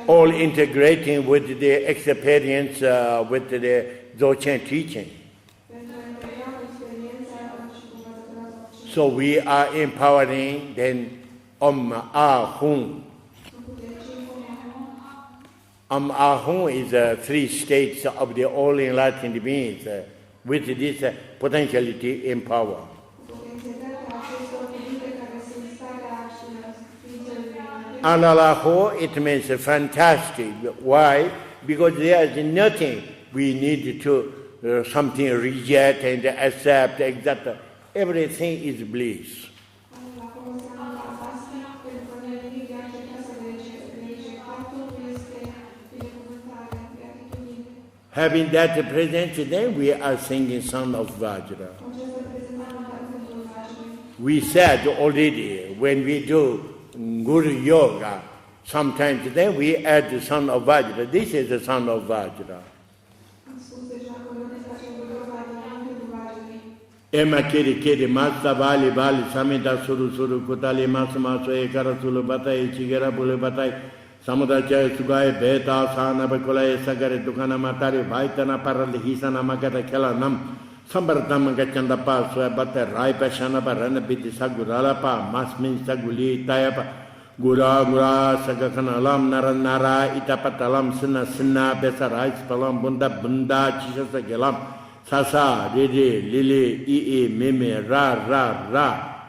All integrating with the experience with the Dzogchen teaching. So we are empowering then Om Ahum. Om Ahum is 3 states of the all enlightened beings with this potentiality in power. Alalaho, it means fantastic. Why? Because there is nothing we need to something reject and accept, etc. Everything is bliss. Having that present, then we are singing Son of Vajra. We said already, when we do Guru Yoga, sometimes then we add the Son of Vajra. This is the Son of Vajra. Ema kiri kiri masta bali bali samita suru suru kutali masu masu ekara sulu batai chigera bule batai samuda jaya sugai beta sana bakulai sagare dukana matari vaitana parali hisana magata kela nam sambartam gachanda pa soya bata rai pashana barana biti sagurala pa masmin saguli tayapa gura gura sagakana alam nara nara itapatalam sena sena besa rai spalam bunda bunda chisasa gelam Sasa, Dede, Lili, Ii, Mime, Ra, Ra, Ra.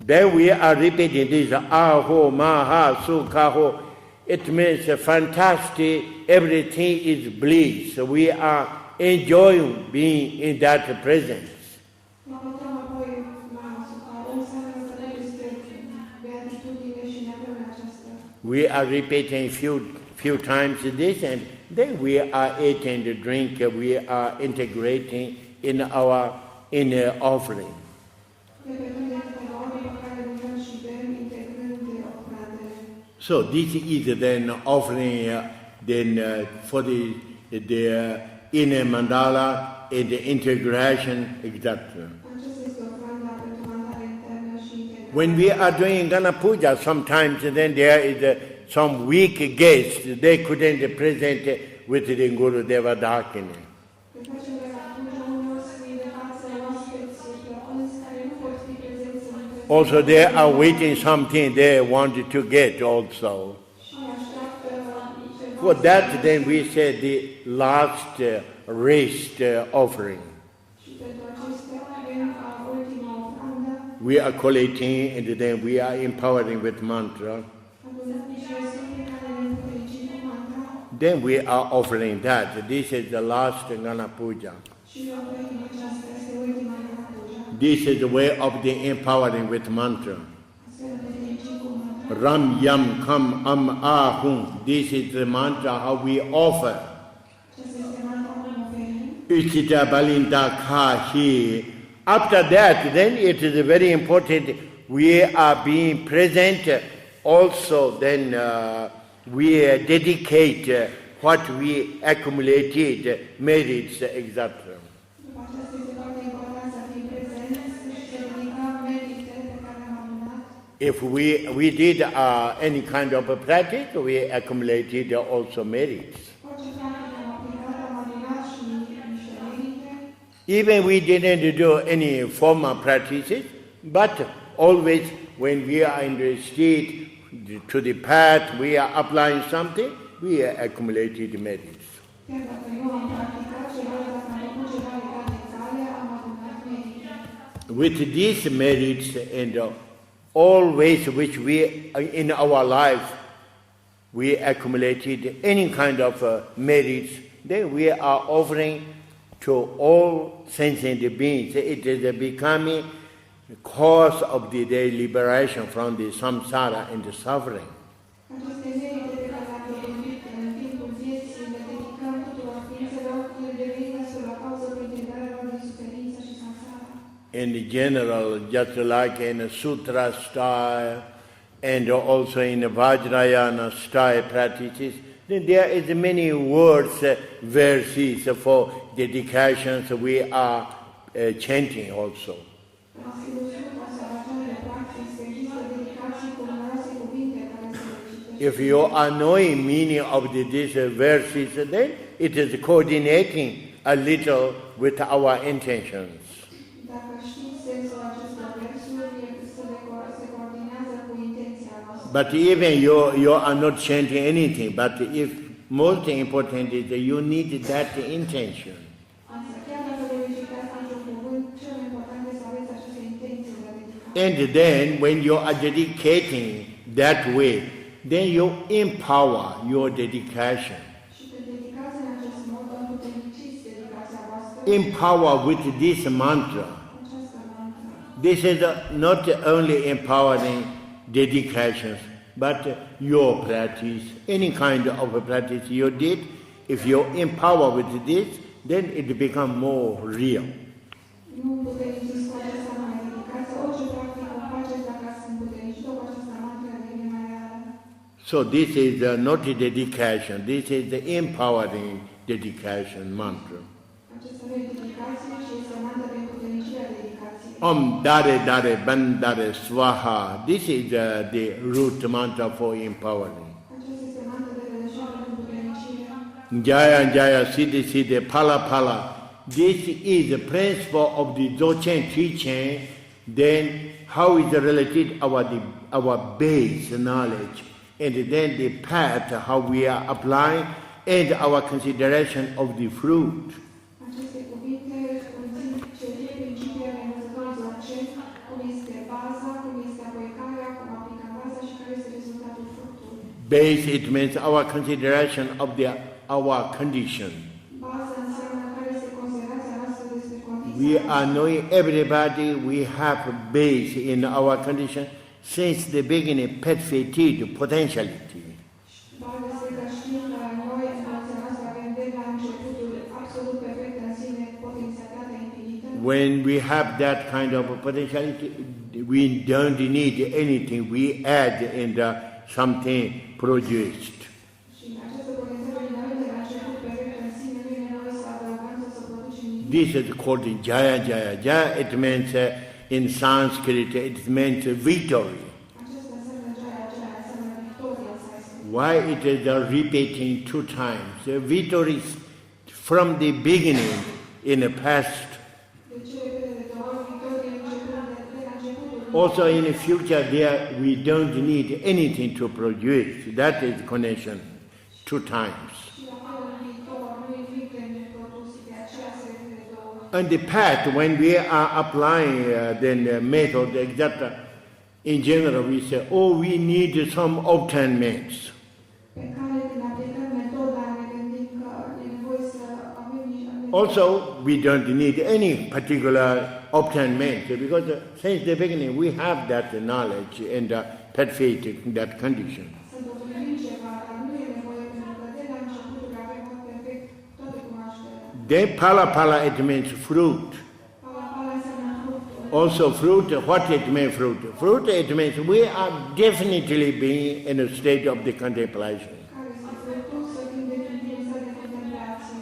Then we are repeating this, Aho, Maha, Su, Kaho. It means fantastic, everything is bliss. So we are enjoying being in that presence. We are repeating few times this, and then we are eating the drink, we are integrating in our inner offering. So this is then offering then for the inner mandala and the integration, etc. When we are doing Gana Puja, sometimes then there is some weak guest. They couldn't present with the Guru Deva Dakini. Also, they are waiting something they wanted to get also. For that, then we say the last rest offering. We are collecting and then we are empowering with mantra. Then we are offering that. This is the last Gana Puja. This is the way of the empowering with mantra. Ram Yam Kam Am Ahum. This is the mantra how we offer. Ichita Balinda Kahi. After that, then it is very important. We are being present. Also, then we dedicate what we accumulated, merits, etc. If we did any kind of a practice, we accumulated also merits. Even we didn't do any formal practices, but always when we are in the state to the path, we are applying something, we accumulated merits. With these merits and all ways which we, in our life, we accumulated any kind of merits, then we are offering to all sentient beings. It is becoming the cause of the liberation from the samsara and the suffering. In general, just like in a sutra style and also in a Vajrayana style practices, then there is many words, verses for dedications we are chanting also. If you are knowing meaning of these verses, then it is coordinating a little with our intentions. But even you are not chanting anything, but if most important is that you need that intention. And then when you are dedicating that way, then you empower your dedication. Empower with this mantra. This is not only empowering dedications, but your practice, any kind of a practice you did, if you empower with this, then it becomes more real. So this is not a dedication, this is the empowering dedication mantra. Om Dare Dare Ban Dare Swaha. This is the root mantra for empowering. Jaya Jaya Siddhi Siddhi Pala Pala. This is the principle of the Dzogchen teaching. Then how is related our base knowledge, and then the path how we are applying, and our consideration of the fruit. Base, it means our consideration of our condition. We are knowing everybody, we have a base in our condition since the beginning, perfected potentiality. When we have that kind of potentiality, we don't need anything, we add in something produced. This is called Jaya Jaya. Jaya, it means in Sanskrit it means victory. Acesta înseamnă joia aceea, înseamnă victoria în sanskrit. Why it is repeating 2 times? The victory from the beginning in the past. De ce repede de 2 ori victorie începând de la începutul? Also in the future there we don't need anything to produce. That is connection 2 times. Și la fel în viitor nu e nimic de produs, de aceea se repede de 2 ori. On the path, when we are applying the method, etc., in general we say, oh, we need some obtainments. Pe care când aplicăm metoda ne gândim că e nevoie să avem niște... Also, we don't need any particular obtainment because since the beginning we have that knowledge and perfect that condition. Să dobândim ceva, dar nu e nevoie pentru că de la început avem mod perfect toată cunoașterea. Then pala pala it means fruit. Pala pala înseamnă fructul. Also fruit, what it means fruit? Fruit it means we are definitely being in a state of the contemplation. Care este fructul? Să fim definitiv în stare de contemplație.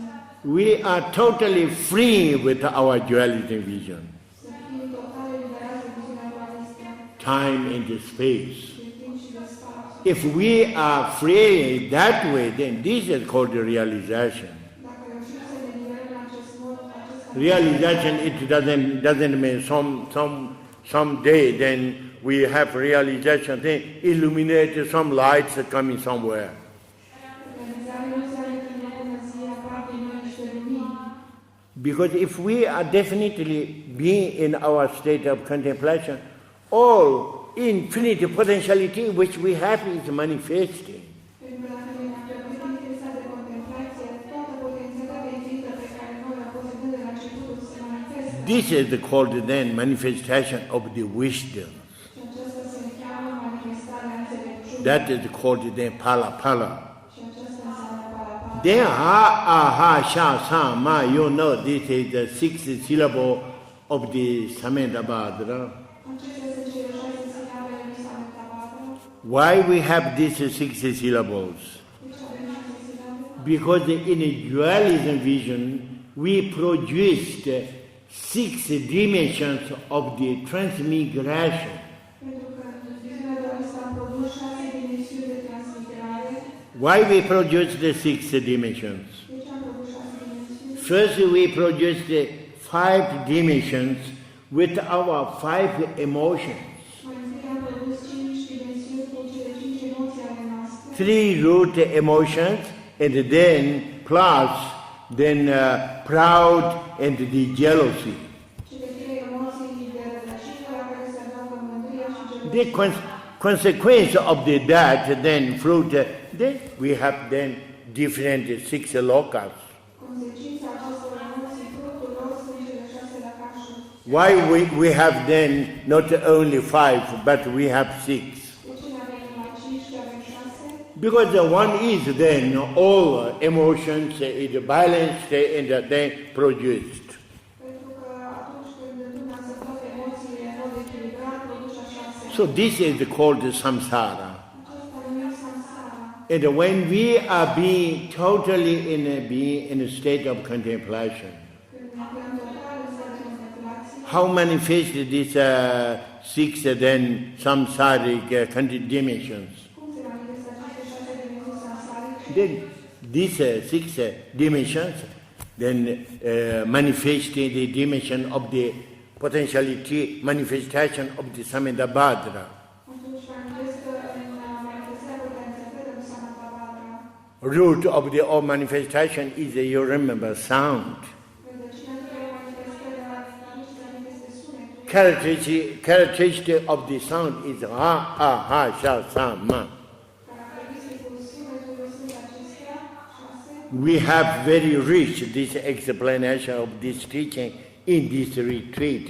We are totally free with our dualism vision. Să fim total eliberați de viziunea dualistă, Time and space. de timp și de spațiu. If we are free that way, then this is called realization. Dacă reușim să ne eliberăm în acest mod, Realization, it doesn't mean some day then we have realization, then illuminate some lights coming somewhere. realizarea nu înseamnă că ne bună zi apar din noi niște lumini. Because if we are definitely being in our state of contemplation, all infinite potentiality which we have is manifesting. Pentru că dacă ne aflăm în stare de contemplație, toată potențialitatea infinită pe care noi o posedăm de la începutul se manifestă. This is called then manifestation of the wisdom. Și aceasta se cheamă manifestarea înțelepciunii. That is called then pala pala. Și aceasta înseamnă parapara. Then ha aha sha sa ma, you know this is the 6th syllable of the Samedabhadra. Acestea sunt cele 6 silabe ale lui Sametabhadra. Why we have these 6 syllables? Deci avem 6 silabe. Because in a dualism vision we produced 6 dimensions of the transmigration. Pentru că viziunea dualistă a produs 6 dimensiuni de transmigrare. Why we produce the 6 dimensions? Deci am produs 6 dimensiuni. First we produced the 5 dimensions with our 5 emotions. Mai întâi am produs 5 dimensiuni cu cele 5 emoții ale noastre. 3 root emotions and then plus proud and the jealousy. Cele 3 emoții de rădăcină la care se adaugă mândria și The gelosia. consequence of that then fruit, then we have then different 6 lokas. Consecința acestor emoții, fructul lor sunt cele 6 lacașuri. Why we have then not only 5 but we have 6? De ce nu avem numai 5 și avem 6? Because the one is then all emotions is balanced and then produced. Pentru că atunci când îndrumă toate emoțiile în mod echilibrat, produce așa 6. So this is called samsara. Aceasta numim samsara. And when we are being totally in a state of contemplation, Când ne aflăm total în stare de contemplație, how manifest these 6 then samsaric dimensions? cum se manifestă aceste 6 dimensiuni samsarice? Then these 6 dimensions then manifest the dimension of the potentiality manifestation of the Samedabhadra. Atunci manifestă în manifestarea potențialitatea lui Sametabhadra. Root of the all manifestation is, you remember, sound. Rădăcina tuturor manifestărilor aduce să manifeste sunetul. Characteristic of the sound is ha, ha, ha, sha, sa, ma. Caracteristicul sunetului sunt acestea 6. We have very rich this explanation of this teaching in this retreat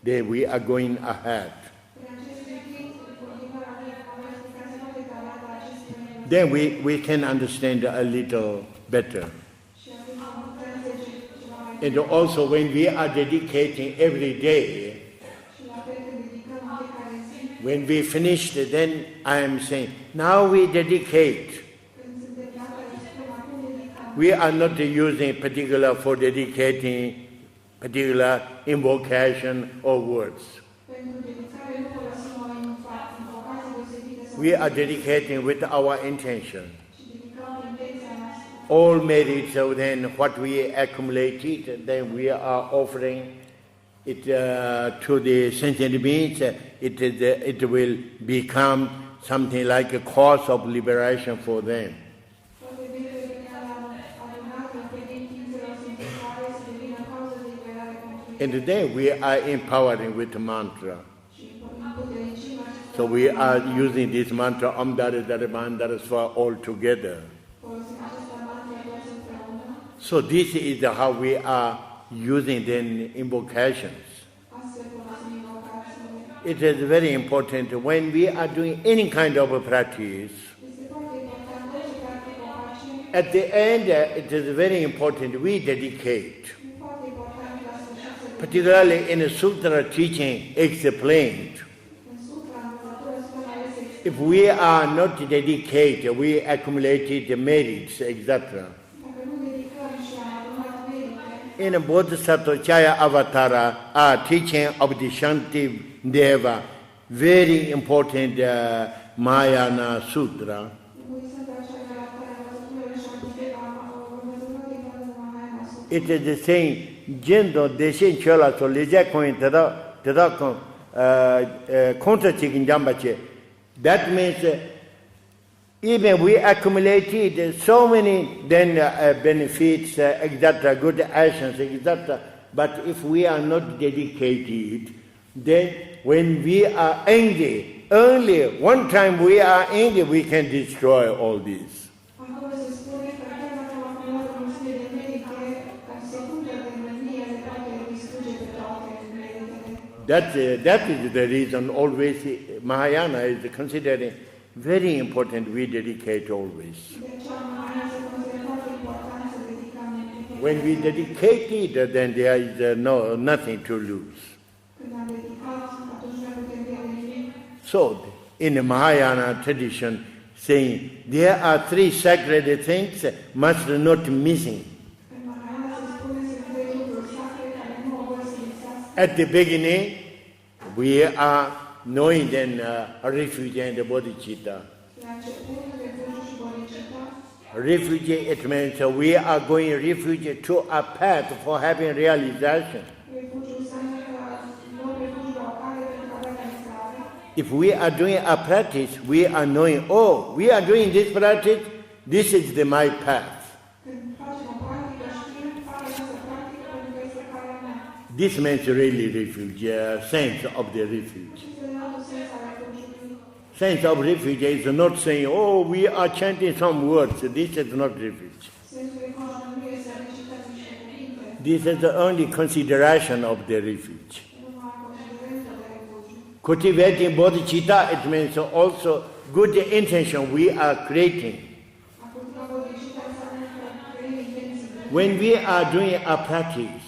that we are going ahead. Prin acest retreat, în continuare avem explicații foarte detaliate a acestui Then we can understand a little better. și atunci am putea înțelege ceva mai And also when we are dedicating every day, și la fel când dedicăm în fiecare zi, when we finished, then I am saying, now we dedicate. când suntem gata să spunem acum dedicăm. We are not using particular for dedicating particular invocation or words. We are dedicating with our intention. și dedicăm intenția noastră. All merit, so then what we accumulated, then we are offering it to the sentient beings. It will become something like a cause of liberation for them. Toate birurile pe care le-am adunat, le oferim ființelor simțitoare să devină cauză de liberare pentru ei. And then we are empowering with the mantra. Și împuternicim acest So we are using this mantra Om Dara Dara Man Dara Sva all together. folosim această mantră toți împreună. So this is how we are using then invocations. Astfel folosim invocațiile. It is very important when we are doing any kind of a practice. Este foarte important orice practică o facem. At the end, it is very important we dedicate. E foarte important la sfârșit să Particularly in the sutra teaching explained, în sutra, în învățătură, spune ales if we are not dedicated, we accumulated the merits, etc. dacă nu dedicăm și am adunat merite, In the Bodhisattva Chaya Avatara, our teaching of the Shanti Deva, very important Mayana Sutra. It is the same. Jendo deshin chola so leja coin tada contra chicken jambache. That means even we accumulated so many then benefits, etc., good actions, etc. But if we are not dedicated, then when we are angry, only one time we are angry, we can destroy all this. acolo se spune că chiar dacă am acumulat o mulțime de merite, ca secundă de mânie le poate distruge pe toate meritele. That is the reason always Mahayana is considering very important we dedicate always. De aceea, Mahayana se consideră foarte important să dedicăm merite. When we dedicate it, then there is nothing to lose. Când am dedicat, atunci nu putem pierde nimic. So, in the Mahayana tradition, saying there are three sacred things must not missing. În Mahayana se spune să trei lucruri sacre care nu au voie să lipsească. At the beginning, we are knowing then refuge and bodhicitta. La început, refugiu și bodhicitta. Refuge, it means we are going refuge to a path for having realization. Refugiu înseamnă că luăm refugiu la o cale pentru a avea realizare. If we are doing a practice, we are knowing, oh, we are doing this practice, this is my path. Când facem o practică, știm, fac această practică pentru că este calea mea. This means really refuge, sense of the refuge. Este în altul sens al refugiului. Sense of refuge is not saying, oh, we are chanting some words. This is not refuge. Sensul refugiului nu este să recităm niște cuvinte, This is the only consideration of the refuge. numai considerentul de refugiu. Cultivating bodhicitta, it means also good intention we are creating. A cultiva bodhicitta înseamnă că creăm intenții bune. When we are doing a practice,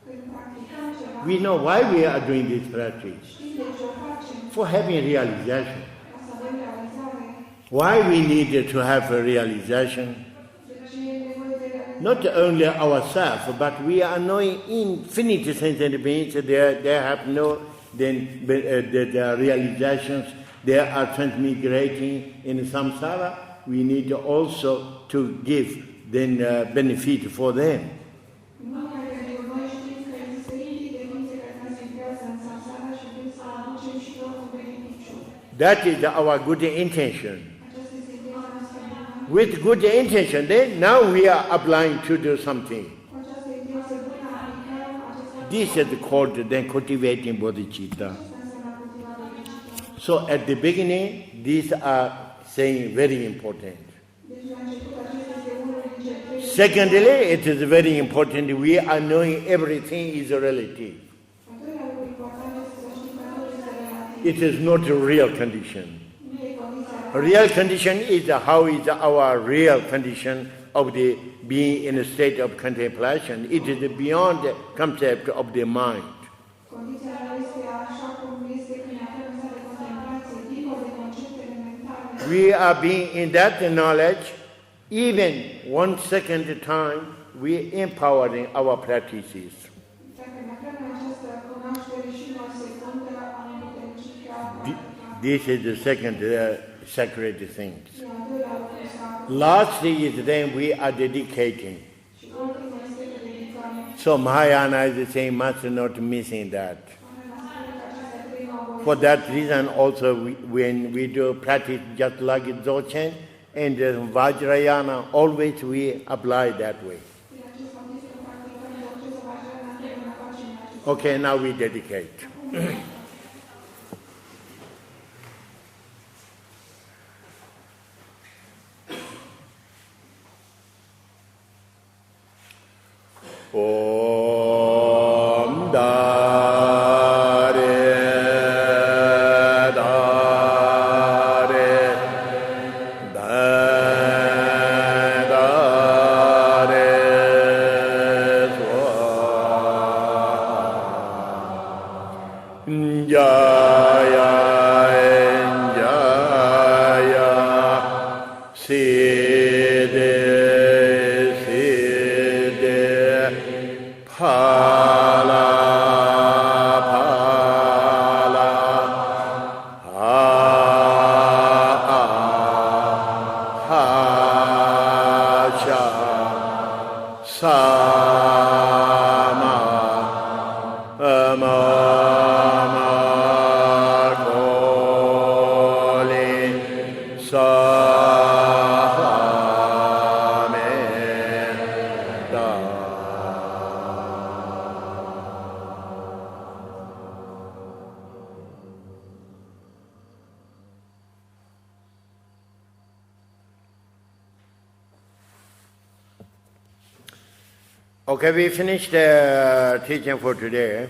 Când practicăm ceva, we know why we are doing this practice. știm de ce o facem, For having realization. ca să avem realizare. Why we need to have a realization? De ce e nevoie de realizare? Not only ourselves, but we are knowing infinite sentient beings. They have no the realizations. They are transmigrating in samsara. We need also to give then benefit for them. Numai pentru noi știm că există infinite de ființe care transmigrează în samsara și vrem să aducem și lor un beneficiu. That is our good intention. Aceasta este intenția noastră bună. With good intention, then now we are applying to do something. Cu această intenție bună aplicăm acesta. This is called then cultivating bodhicitta. Asta înseamnă cultiva bodhicitta. So at the beginning, these are saying very important. Deci la început acesta este unul din cele trei. Secondly, it is very important we are knowing everything is relative. Al doilea lucru important este să știm că totul este relativ. It is not a real condition. Nu e condiția Real condition is how is our real condition of the being in a state of contemplation. It is beyond the concept of the mind. Condiția reală este așa cum este când ne aflăm în stare de contemplație, dincolo de conceptele mentale. We are being in that knowledge, even 1 second time, we empowering our practices. Dacă ne aflăm în această cunoaștere și în o secundă, am împuternicit chiar practica. This is the second sacred things. E al doilea lucru sacru. Last is then we are dedicating. Și ultimul este că dedicăm. So Mahayana is saying must not missing that. Mahayana spune că acestea trei nu au voie. For that reason also when we do practice just like Dzogchen and Vajrayana, always we apply that way. Prin acest motiv să practicăm Dzogchen sau Vajrayana, întotdeauna facem acest. Okay, now we dedicate. Om Dare Dare Dare Swaha Jaya Jaya Siddhi Siddhi Phala Phala Hacha Sama Mama Koli Sahameda. Okay, we finished the teaching for today.